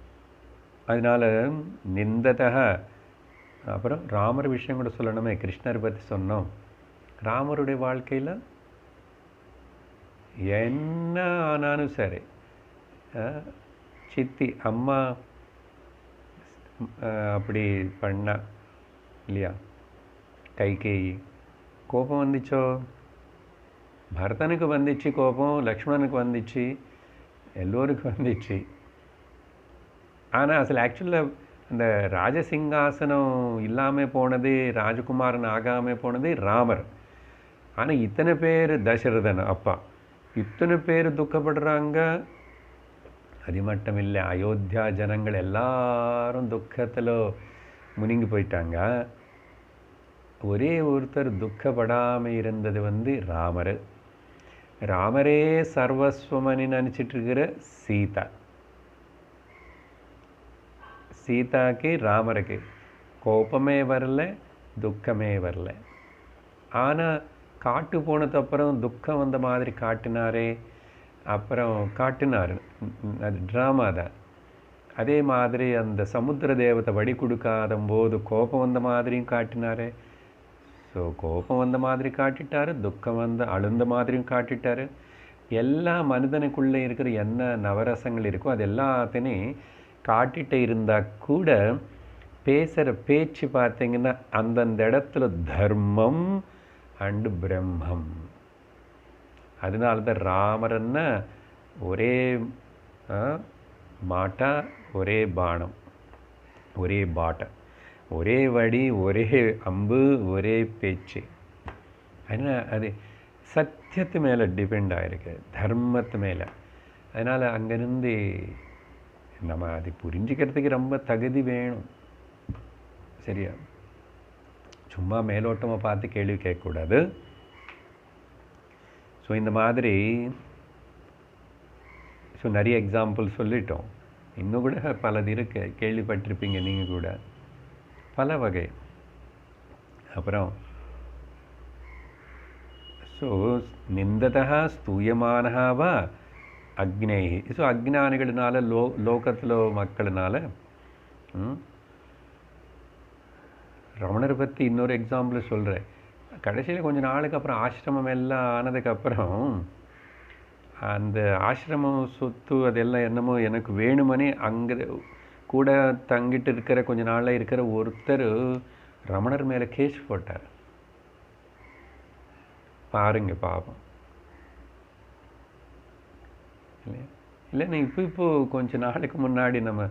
A: அதனால் நிந்ததக. அப்புறம் ராமர் விஷயம் கூட சொல்லணுமே, கிருஷ்ணரை பற்றி சொன்னோம். ராமருடைய வாழ்க்கையில் என்ன ஆனாலும் சரி, சித்தி அம்மா அப்படி பண்ணா இல்லையா, கைகேயி கோபம் வந்துச்சோ, பரதனுக்கு வந்துச்சு கோபம், லக்ஷ்மணனுக்கு வந்துச்சு, எல்லோருக்கும் வந்துச்சு. ஆனால் அசல் ஆக்சுவலாக அந்த ராஜசிங்காசனம் இல்லாமல் போனது, ராஜகுமாரன் ஆகாமல் போனது ராமர். ஆனால் இத்தனை பேர் தசரதன் அப்பா, இத்தனை பேர் துக்கப்படுறாங்க. அது மட்டும் இல்லை, அயோத்தியா ஜனங்கள் எல்லாரும் துக்கத்தில் முனிங்கி போயிட்டாங்க. ஒரே ஒருத்தர் துக்கப்படாமல் இருந்தது வந்து ராமர். ராமரே சர்வஸ்வமனு நினச்சிட்டு இருக்கிற சீதா. சீதாக்கு ராமருக்கு கோபமே வரல, துக்கமே வரல. ஆனால் காட்டு போனதுக்கப்புறம் துக்கம் வந்த மாதிரி காட்டினாரே, அப்புறம் காட்டினார், அது ட்ராமா தான். அதே மாதிரி அந்த சமுத்திர தேவத்தை வடி கொடுக்காத போது கோபம் வந்த மாதிரியும் காட்டினார். ஸோ கோபம் வந்த மாதிரி காட்டிட்டார், துக்கம் வந்து அழுந்த மாதிரியும் காட்டிட்டார். எல்லா மனிதனுக்குள்ளே இருக்கிற என்ன நவரசங்கள் இருக்கோ அது எல்லாத்தையும் காட்டிகிட்டே இருந்தால் கூட பேசுகிற பேச்சு பார்த்தீங்கன்னா அந்தந்த இடத்துல தர்மம் அண்டு பிரம்மம். அதனால தான் ராமரன்னா ஒரே மாட்டா, ஒரே பானம், ஒரே பாட்டை, ஒரே வடி, ஒரே அம்பு, ஒரே பேச்சு. அதனால் அது சத்தியத்து மேலே டிபெண்ட் ஆகிருக்கு, தர்மத்து மேலே. அதனால் அங்கேருந்து நம்ம அதை புரிஞ்சுக்கிறதுக்கு ரொம்ப தகுதி வேணும். சரியா? சும்மா மேலோட்டமாக பார்த்து கேள்வி கேட்கக்கூடாது. ஸோ இந்த மாதிரி நிறைய எக்ஸாம்பிள் சொல்லிட்டோம். இன்னும் கூட பலது இருக்கு, கேள்விப்பட்டிருப்பீங்க நீங்கள் கூட, பல வகை. அப்புறம் ஸோ நிந்ததா ஸ்தூயமானஹா வா அக்னேஹி. ஸோ அக்ஞானிகளினால, லோகத்தில் மக்களினால. ரமணரை பற்றி இன்னொரு எக்ஸாம்பிள் சொல்கிறேன். கடைசியில் கொஞ்சம் நாளுக்கு அப்புறம் ஆசிரமம் எல்லாம் ஆனதுக்கப்புறம் அந்த ஆசிரமம் சொத்து அதெல்லாம் என்னமோ எனக்கு வேணுமனே அங்கே கூட தங்கிட்டு இருக்கிற கொஞ்ச நாளில் இருக்கிற ஒருத்தர் ரமணர் மேலே கேஸ் போட்டார். பாருங்க பாவம் இல்லையா? இல்லைன்னா இப்போ கொஞ்ச நாளுக்கு முன்னாடி நம்ம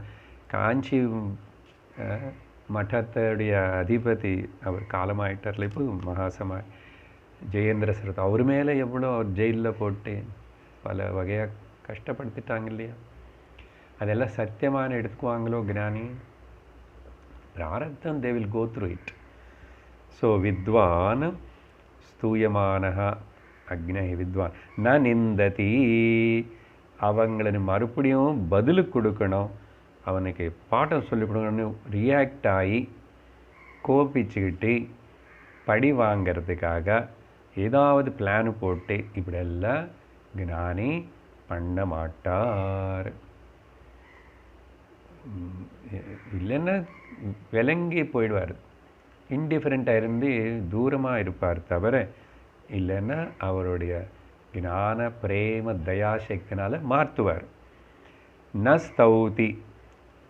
A: காஞ்சி மட்டத்துடைய அதிபதி அவர் காலமாயிட்டார்ல, இப்போ மகாசமா ஜெயேந்திர சரத், அவர் மேலே எவ்வளோ அவர் ஜெயிலில் போட்டு பல வகையாக கஷ்டப்படுத்திட்டாங்க இல்லையா? அதெல்லாம் சத்தியமான எடுத்துக்குவாங்களோ ஞானி? பிராரப்தம், they will go through it. So வித்வான் ஸ்தூயமானஹா அக்னி வித்வான் ந நிந்ததி. அவங்களுக்கு மறுபடியும் பதிலு கொடுக்கணும், அவனுக்கு பாடம் சொல்லி கொடுக்கணும். ரியாக்ட் ஆகி கோபிச்சுக்கிட்டு படி வாங்கிறதுக்காக ஏதாவது பிளான் போட்டு இப்படியெல்லாம் ஞானி பண்ண மாட்டார். இல்லைன்னா விளங்கி போயிடுவார், இன்டிஃபரெண்ட்டாக இருந்து தூரமாக இருப்பார் தவிர, இல்லைன்னா அவருடைய ஞான பிரேம தயாசக்தினால் மாற்றுவார். ந ஸ்தௌதி.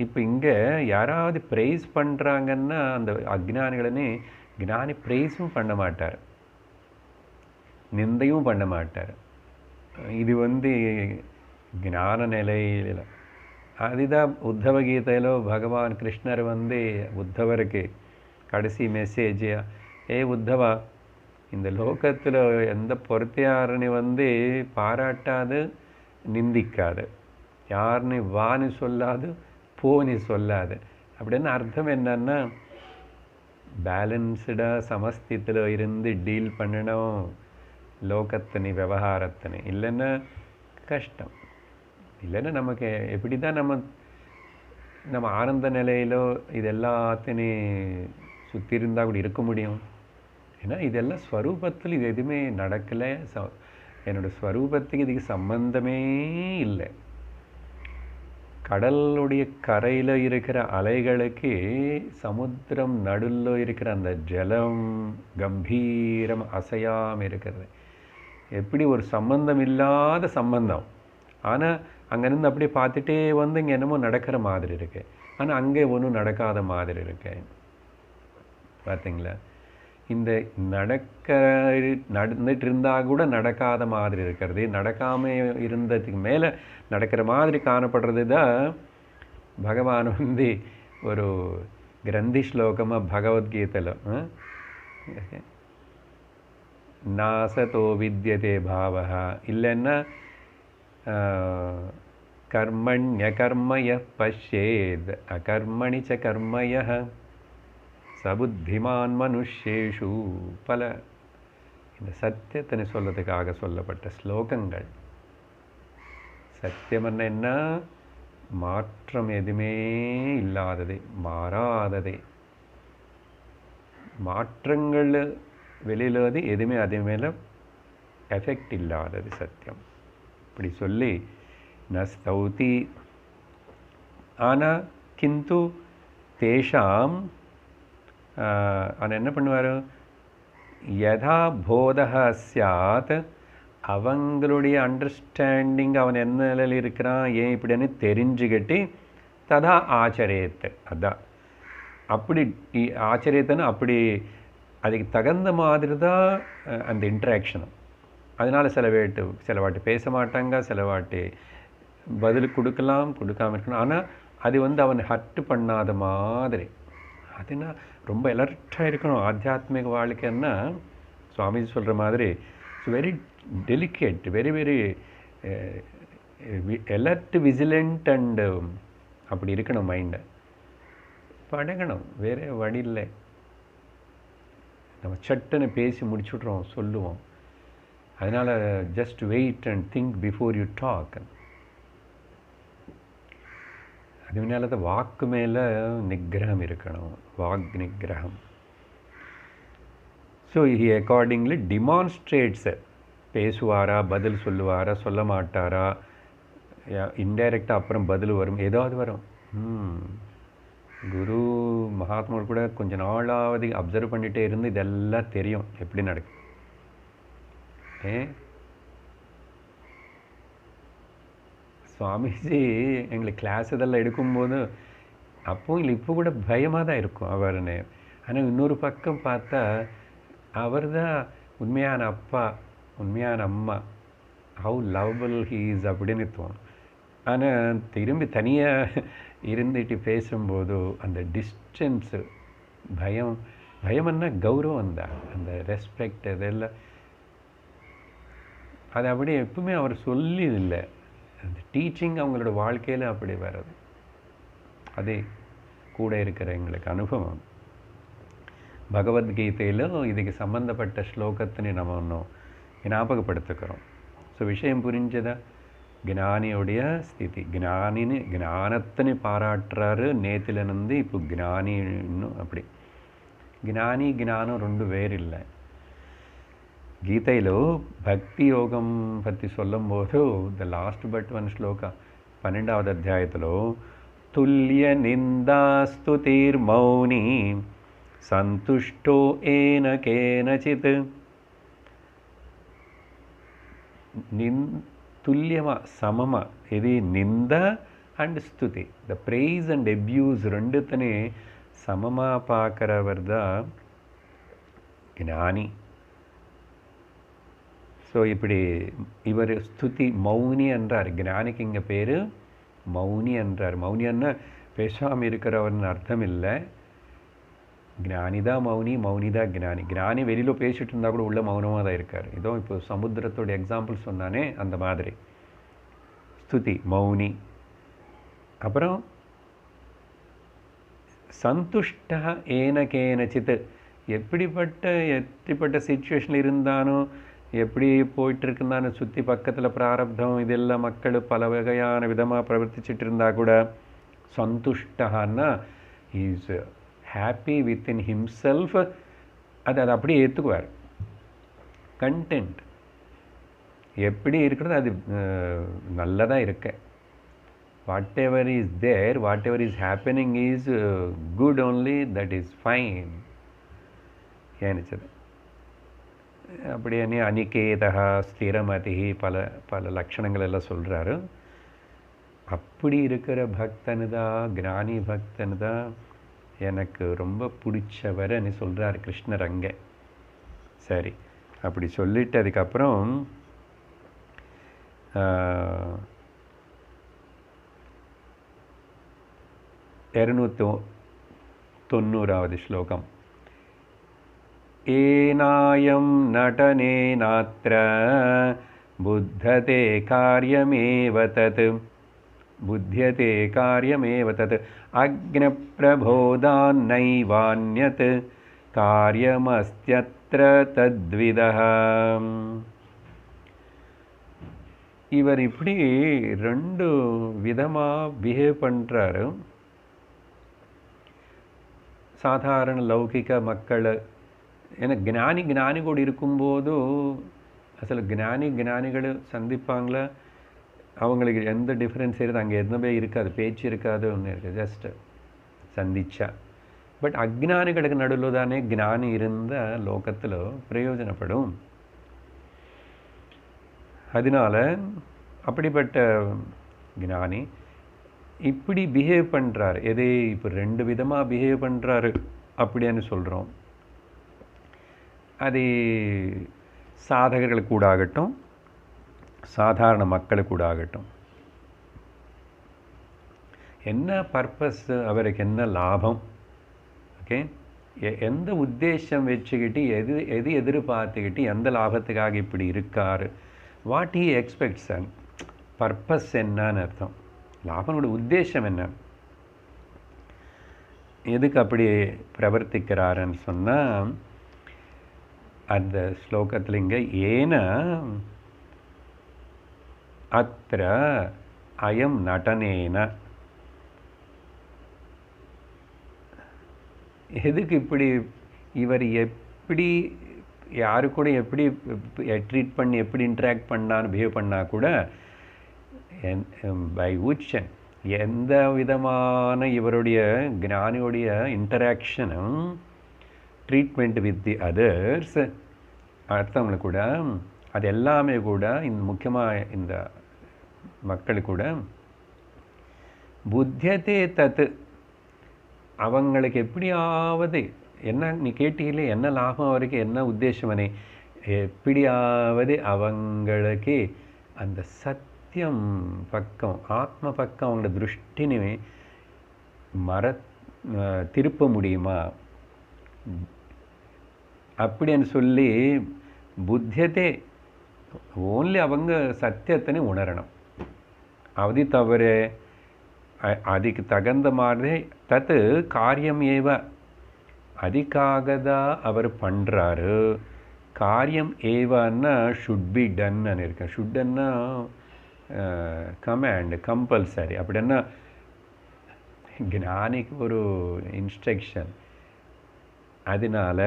A: இப்போ இங்கே யாராவது ப்ரைஸ் பண்ணுறாங்கன்னா அந்த அக்ஞானிகளே ஞானி ப்ரைஸும் பண்ண மாட்டார், நிந்தையும் பண்ண மாட்டார். இது ஞான நிலையில். அதுதான் உத்தவ கீதையில் பகவான் கிருஷ்ணர் உத்தவருக்கு கடைசி மெசேஜ், ஏ உத்தவா, இந்த லோகத்தில் எந்த பொறுத்தையாருன்னு பாராட்டாது, நிந்திக்காது, யாருன்னு வான்னு சொல்லாது, போன்னு சொல்லாது. அப்படின்னு அர்த்தம் என்னன்னா, பேலன்ஸ்டாக சமஸ்தித்தில் இருந்து டீல் பண்ணணும் லோகத்தினி விவகாரத்தினி. இல்லைன்னா கஷ்டம். இல்லைன்னா நமக்கு எப்படி தான் நம்ம ஆனந்த நிலையிலோ இது எல்லாத்தையும் சுற்றி இருந்தால் கூட இருக்க முடியும்? ஏன்னா இதெல்லாம் ஸ்வரூபத்தில் இது எதுவுமே நடக்கலை. என்னோடய ஸ்வரூபத்துக்கு இதுக்கு சம்பந்தமே இல்லை. கடலுடைய கரையில் இருக்கிற அலைகளுக்கு சமுத்திரம் நடுவில் இருக்கிற அந்த ஜலம் கம்பீரம் அசையாமல் இருக்கிறது. எப்படி ஒரு சம்பந்தம் இல்லாத சம்பந்தம். ஆனால் அங்கேருந்து அப்படியே பார்த்துட்டே இங்கே என்னமோ நடக்கிற மாதிரி இருக்கு, ஆனால் அங்கே ஒன்றும் நடக்காத மாதிரி இருக்கு. பார்த்தீங்களா? இந்த நடந்துட்டு இருந்தால் கூட நடக்காத மாதிரி இருக்கிறது, நடக்காமல் இருந்ததுக்கு மேலே நடக்கிற மாதிரி காணப்படுறது தான் பகவான் ஒரு கிரந்தி ஸ்லோகமாக பகவத்கீதையில் நாசதோ வித்யதே பாவஹ. இல்லைன்னா கர்மண்ய கர்மய பஷ்யேத் அகர்மணி ச கர்மய. சபுத்திமான் மனுஷேஷு. பல இந்த சத்தியத்தினை சொல்றதுக்காக சொல்லப்பட்ட ஸ்லோகங்கள். சத்தியம் என்ன? மாற்றம் எதுவுமே இல்லாதது, மாறாதது. மாற்றங்கள் வெளியிலது எதுவுமே அதே மேலே எஃபெக்ட் இல்லாதது சத்தியம். இப்படி சொல்லி நஸ்தௌதி. ஆனால் கிந்து தேஷாம் அவன் என்ன பண்ணுவார்? யதா போதக ஸ்யாத், அவங்களுடைய அண்டர்ஸ்டாண்டிங் அவன் என்ன நிலையில் இருக்கிறான், ஏன் இப்படின்னு தெரிஞ்சுக்கிட்டு ததா ஆச்சரியத்தை, அதான் அப்படி ஆச்சரியத்தைன்னு அப்படி அதுக்கு தகுந்த மாதிரி தான் அந்த இன்ட்ராக்ஷனும். அதனால் சில வாட்டி பேச மாட்டாங்க, சில வாட்டி பதில் கொடுக்கலாம், கொடுக்காம இருக்கணும். ஆனால் அது அவன் ஹர்ட் பண்ணாத மாதிரி. அதுனா ரொம்ப அலர்ட்டாக இருக்கணும். ஆத்தியாத்மிக வாழ்க்கைன்னா சுவாமிஜி சொல்கிற மாதிரி it's very delicate, very very alert, vigilant and அப்படி இருக்கணும் மைண்டை. பழகணும், வேறு வழி இல்லை. நம்ம சட்டுன்னு பேசி முடிச்சுட்றோம், சொல்லுவோம். அதனால் just wait and think before you talk. அது முன்னால் தான் வாக்கு மேலே நிகிரகம் இருக்கணும், வாக் நிகிரகம். So he accordingly demonstrates. பேசுவாரா, பதில் சொல்லுவாரா, சொல்ல மாட்டாரா, இன்டைரக்டாக அப்புறம் பதில் வரும், ஏதாவது வரும். குரு மகாத்மா கூட கொஞ்ச நாளாவது அப்சர்வ் பண்ணிகிட்டே இருந்து இதெல்லாம் தெரியும் எப்படி நடக்கும். சுவாமிஜி எங்களுக்கு கிளாஸ் இதெல்லாம் எடுக்கும்போது அப்போ இல்லை இப்போ கூட பயமாக தான் இருக்கும் அவர்னு. ஆனால் இன்னொரு பக்கம் பார்த்தா அவர் தான் உண்மையான அப்பா, உண்மையான அம்மா. ஹவு லவ்வபிள் ஹீ இஸ் அப்படின்னு தோணும். ஆனால் திரும்பி தனியாக இருந்துட்டு பேசும்போது அந்த டிஸ்டன்ஸு, பயம்னா கௌரவம் தான், அந்த ரெஸ்பெக்ட் இதெல்லாம் அது அப்படியே எப்பவுமே அவர் சொல்லி இல்லை. அந்த டீச்சிங் அவங்களோட வாழ்க்கையில் அப்படி வர்றது. அதே கூட இருக்கிற எங்களுக்கு அனுபவம். பகவத்கீதையில் இதுக்கு சம்பந்தப்பட்ட ஸ்லோகத்தினை நம்ம இன்னும் ஞாபகப்படுத்துக்கிறோம். ஸோ விஷயம் புரிஞ்சதா? ஞானியோடைய ஸ்திதி, ஞானத்தினை பாராட்டுறாரு நேத்திலிருந்து. இப்போ ஞானி இன்னும் அப்படி ஞானி ஞானம் ரெண்டு வேறு இல்லை. గీతలో భక్తి యోగం పற்றி சொல்லும்போது ద లాస్ట్ బట్ వన్ శ్లోక 12వ అధ్యాయతిలో తుల్య నిందాస్తుతిర్మౌని సంతుష్టో ఏన కేనచిత్. துல்லியமாக சமமாக இது நிந்த and Stuti, the price and abuse ரெண்டுத்தனே சமமாக பார்க்குறவர் தான் ஞானி. ஸோ இப்படி இவர் ஸ்துதி மௌனி என்றார். ஞானிக்கு இங்கே பேர் மௌனி என்றார். மௌனின்னா பேசாமல் இருக்கிறவர்னு அர்த்தம் இல்லை. ஞானி தான் மௌனி, மௌனி தான் ஞானி. ஞானி வெளியில் பேசிகிட்டு இருந்தால் கூட உள்ள மௌனமாக தான் இருக்கார். இதோ இப்போ சமுத்திரத்தோட எக்ஸாம்பிள் சொன்னானே அந்த மாதிரி. ஸ்துதி மௌனி. அப்புறம் சந்துஷ்டா ஏன கேனச்சித், எப்படிப்பட்ட சிச்சுவேஷனில் இருந்தானோ, எப்படி போயிட்டுருக்குந்தானு சுற்றி பக்கத்தில் பிராரப்தம் இதெல்லாம் மக்கள் பல வகையான விதமாக பிரவர்த்திச்சுட்டு இருந்தால் கூட சந்துஷ்டன்னா இஸ் ஹாப்பி வித்தின் ஹிம்செல்ஃப். அது அப்படியே ஏற்றுக்குவார். கண்டென்ட் எப்படி இருக்கிறது அது நல்லதாக இருக்க. Whatever is there, whatever is happening is good only, that is fine ஏனிச்சது. அப்படியே அனிகேதா ஸ்திரமதி பல பல லட்சணங்கள் எல்லாம் சொல்கிறாரு. அப்படி இருக்கிற பக்தனு தான், ஞானி பக்தனு தான் எனக்கு ரொம்ப பிடிச்சவர்னு சொல்கிறார் கிருஷ்ணர் அங்கே. சரி, அப்படி சொல்லிட்டு அதுக்கப்புறம் 290வது ஸ்லோகம். ஏனாயம் நடனேனாத்ர புத்ததே காரியமேவ தத் बुध्यते कार्यमेव तत् अग्निप्रबोधान्नैवान्यत् कार्यमस्त्यत्र तद्विदः. இவர் இப்படி ரெண்டு விதமாக பிஹேவ் பண்ணுறாரு. சாதாரண லௌகிக மக்கள், ஏன்னா ஞானி கூட இருக்கும்போது அசல் ஞானிகள் சந்திப்பாங்களா, அவங்களுக்கு எந்த டிஃப்ரென்ஸ் இருக்குது, அங்கே எதுவுமே இருக்காது, பேச்சு இருக்காது, ஒன்று இருக்குது, ஜஸ்ட் சந்திச்சா. பட் அஜ்ஞானிகளுக்கு நடுவில் தானே ஞானி இருந்த லோகத்தில் பிரயோஜனப்படும். அதனால் அப்படிப்பட்ட ஞானி இப்படி பிஹேவ் பண்ணுறாரு. எதே இப்போ ரெண்டு விதமாக பிஹேவ் பண்ணுறாரு அப்படின்னு சொல்கிறோம். அது சாதகர்களுக்கு கூட ஆகட்டும், சாதாரண மக்களுக்கு கூட ஆகட்டும். என்ன பர்பஸ், அவருக்கு என்ன லாபம், ஓகே, எந்த உத்தேசம் வச்சுக்கிட்டு எது எதிர்பார்த்துக்கிட்டு எந்த லாபத்துக்காக இப்படி இருக்கார், வாட் ஹி எக்ஸ்பெக்ட்ஸ், பர்பஸ் என்னன்னு அர்த்தம், லாபனோட உத்தேசம் என்ன, எதுக்கு அப்படி பிரவர்த்திக்கிறாருன்னு சொன்னால் அந்த ஸ்லோகத்தில் இங்கே ஏன அத்திர அயம் நடனேன, எதுக்கு இப்படி இவர் எப்படி யாரு கூட எப்படி ட்ரீட் பண்ணி எப்படி இன்ட்ராக்ட் பண்ணான்னு பிஹேவ் பண்ணால் கூட பை உச்சன் எந்த விதமான இவருடைய ஞானியோடைய இன்டராக்ஷனும் ட்ரீட்மெண்ட் வித் தி அதர்ஸ் அடுத்தவங்களை கூட அது எல்லாமே கூட இந்த முக்கியமாக இந்த மக்கள் கூட புத்தியதே தத்து, அவங்களுக்கு எப்படியாவது என்ன நீ கேட்டீங்களே என்ன லாபம் வரைக்கும் என்ன உத்தேசமனே, எப்படியாவது அவங்களுக்கு அந்த சத்தியம் பக்கம் ஆத்ம பக்கம் அவங்களோட திருஷ்டினே திருப்ப முடியுமா அப்படின்னு சொல்லி புத்தியதே ஓன்லி அவங்க சத்தியத்தினை உணரணும். அது தவிர அதுக்கு தகுந்த மாதிரி தத்து காரியம் ஏவ, அதுக்காக அவர் பண்ணுறாரு. காரியம் ஏவன்னா ஷுட் பி டன்னு இருக்கேன். ஷுட்டன்னா கமாண்ட், கம்பல்சரி. அப்படின்னா ஞானிக்கு ஒரு இன்ஸ்ட்ரக்ஷன். அதனால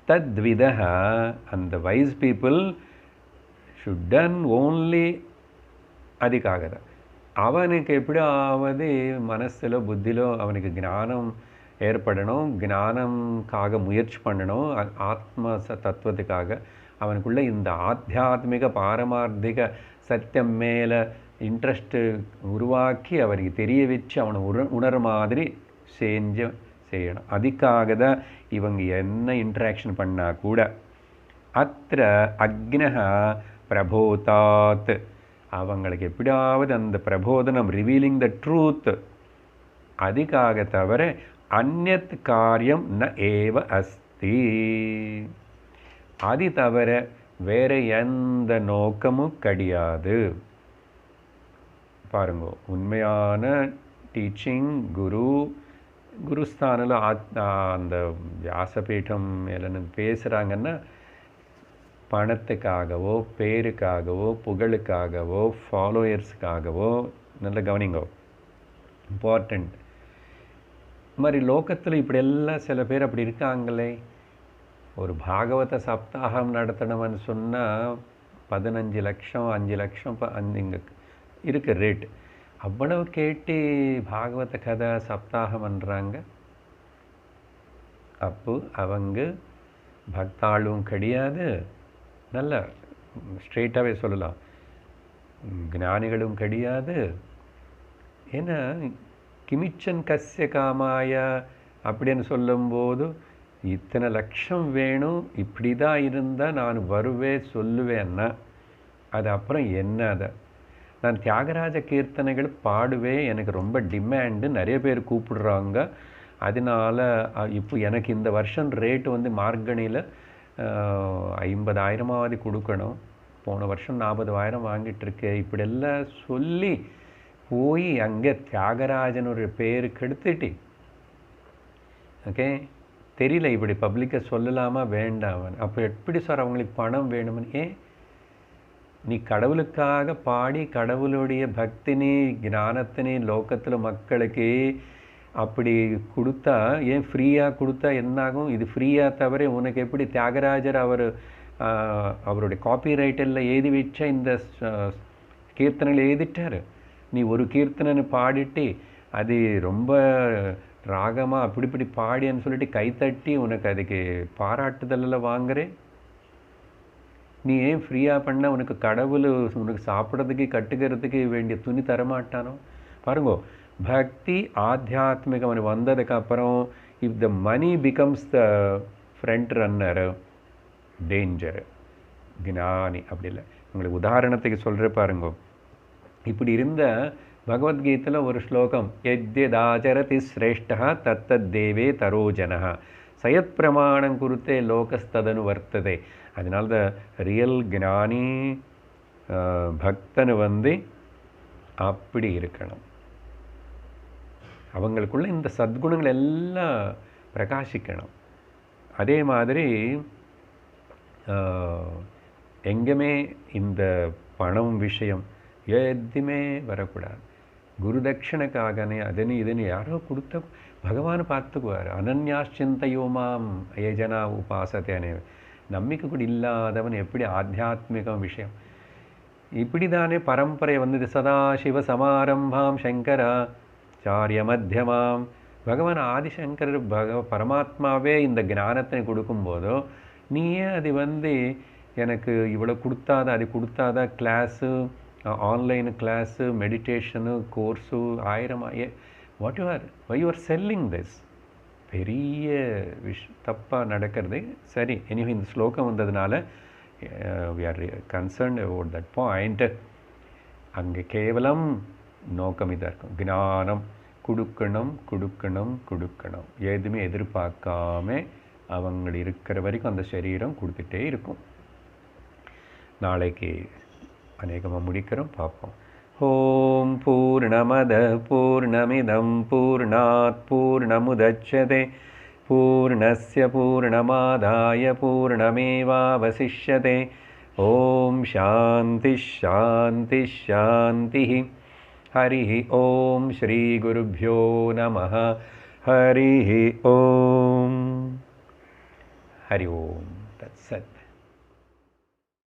A: தத்விதா அந்த wise people should done only அதுக்காக தான். அவனுக்கு எப்படியாவது மனசில் புத்தியில் அவனுக்கு ஞானம் ஏற்படணும், ஞானம்காக முயற்சி பண்ணணும், ஆத்ம தத்துவத்துக்காக அவனுக்குள்ளே இந்த ஆத்தியாத்மிக பாரமார்த்திக சத்தியம் மேலே இன்ட்ரெஸ்ட்டு உருவாக்கி அவனுக்கு தெரிய வச்சு அவனை உணர மாதிரி செய்யணும். அதுக்காக தான் இவங்க என்ன இன்ட்ராக்ஷன் பண்ணால் கூட அத்திர அக்னஹ பிரபோதாத், அவங்களுக்கு எப்படியாவது அந்த பிரபோதனம் ரிவீலிங் த ட்ரூத், அதுக்காக தவிர அந்நத் காரியம் ந ஏவ அஸ்தி, அது தவிர வேற எந்த நோக்கமும் கிடையாது. பாருங்க, உண்மையான டீச்சிங் குருஸ்தானில் அந்த வியாசபீடம் எல்லாம் பேசுகிறாங்கன்னா பணத்துக்காகவோ பேருக்காகவோ புகழுக்காகவோ ஃபாலோயர்ஸுக்காகவோ, நல்ல கவனிங்கோ, இம்பார்ட்டண்ட். இது மாதிரி லோகத்தில் இப்படி எல்லாம் சில பேர் அப்படி இருக்காங்களே. ஒரு பாகவத சப்தாகம் நடத்தணும்னு சொன்னால் 15 லட்சம் 5 லட்சம் இங்கே இருக்கு ரேட். அவ்வளவு கேட்டு பாகவத கதை சப்தாகம் பண்ணுறாங்க. அப்போ அவங்க பக்தாளும் கிடையாது, நல்ல ஸ்ட்ரெயிட்டாகவே சொல்லலாம், ஞானிகளும் கிடையாது. ஏன்னா கிமிச்சன் கஸ்ய காமாய அப்படின்னு சொல்லும்போது இத்தனை லட்சம் வேணும், இப்படி தான் இருந்தால் நான் வருவேன் சொல்லுவேன்னா அது அப்புறம் என்ன, அதை நான் தியாகராஜ கீர்த்தனைகள் பாடுவேன், எனக்கு ரொம்ப டிமாண்டு, நிறைய பேர் கூப்பிடுறாங்க. அதனால் இப்போ எனக்கு இந்த வருஷம் ரேட்டு வந்து மார்கழியில் 50,000 கொடுக்கணும். போன வருஷம் 40,000 வாங்கிட்டு இருக்க, இப்படியெல்லாம் சொல்லி போய் அங்கே தியாகராஜன் ஒரு பேரு கெடுத்துட்டு, ஓகே, தெரியல இப்படி பப்ளிக்கை சொல்லலாமா வேண்டாம். அப்போ எப்படி சார் அவங்களுக்கு பணம் வேணும்னு? ஏன் நீ கடவுளுக்காக பாடி கடவுளுடைய பக்தினி ஞானத்தினி லோகத்தில் மக்களுக்கு அப்படி கொடுத்தா, ஏன் ஃப்ரீயாக கொடுத்தா என்னாகும்? இது ஃப்ரீயாக தவிர உனக்கு எப்படி தியாகராஜர் அவருடைய காப்பிரைட் எல்லாம் எழுதி வச்ச இந்த கீர்த்தனைகள் எழுதிட்டார். நீ ஒரு கீர்த்தனை பாடிட்டு அது ரொம்ப ராகமாக அப்படி இப்படி பாடின்னு சொல்லிட்டு கைத்தட்டி உனக்கு அதுக்கு பாராட்டுதலில் வாங்குறேன். நீ ஏன் ஃப்ரீயாக பண்ண? உனக்கு கடவுள் உனக்கு சாப்பிட்றதுக்கு கட்டுக்கிறதுக்கு வேண்டிய துணி தரமாட்டானோ? பாருங்கோ, பக்தி ஆத்தியாத்மிகம் வந்ததுக்கப்புறம் if the money becomes the front runner, danger. ஞானி அப்படி இல்லை. உங்களுக்கு உதாரணத்துக்கு சொல்கிற பாருங்கோ, இப்படி இருந்த பகவத்கீதையில் ஒரு ஸ்லோகம், யத்யதாச்சரதி ஸ்ரேஷ்டா தத்தத் தேவே தரோஜனா சயத் பிரமாணம் குருத்தே லோகஸ்ததனு வர்த்ததே. அதனால தான் ரியல் ஞானி பக்தனு அப்படி இருக்கணும். அவங்களுக்குள்ள இந்த சத்குணங்கள் எல்லாம் பிரகாசிக்கணும். அதே மாதிரி எங்கேயுமே இந்த பணம் விஷயம் எதுவுமே வரக்கூடாது. குருதட்சணைக்காகனே அதனு இதுன்னு யாரோ கொடுத்த பகவான் பார்த்துக்குவார். அனன்யாச்சிந்தையோமாம் ஏஜனா உபாசத்தேனே. நம்பிக்கை கூட இல்லாதவன் எப்படி ஆத்தியாத்மிகம் விஷயம் இப்படி தானே பரம்பரை வந்தது. சதாசிவ சமாரம்பாம் சங்கராச்சாரிய மத்தியமாம். பகவான் ஆதிசங்கர் பரமாத்மாவே இந்த ஞானத்தை கொடுக்கும்போதோ நீயே அது எனக்கு இவ்வளோ கொடுத்தாதா, அது கொடுத்தாதா, class, online class, meditation, course, 1000 what why you are selling this? பெரிய தப்பாக நடக்கிறது. சரி, எனிவே இந்த ஸ்லோகம் வந்ததுனால we are concerned about that point. அங்கே கேவலம் நோக்கம் இதாக இருக்கும், ஞானம் கொடுக்கணும் கொடுக்கணும் கொடுக்கணும், எதுவுமே எதிர்பார்க்காம அவங்க இருக்கிற வரைக்கும் அந்த சரீரம் கொடுத்துட்டே இருக்கும். நாளைக்கு அநேகமாக முடிக்கிறோம், பார்ப்போம். ஓம் பூர்ணமத பூர்ணமிதம் பூர்ணாத் பூர்ணமுதச்யதே பூர்ணஸ்ய பூர்ணமாதாய பூர்ணமேவாவசிஷ்யதே. ஓம் சாந்தி ஷாந்தி ஷாந்தி. ஹரி ஓம் ஸ்ரீ குருभ्यो நமः. ஹரி ஓம். ஹரி ஓம்.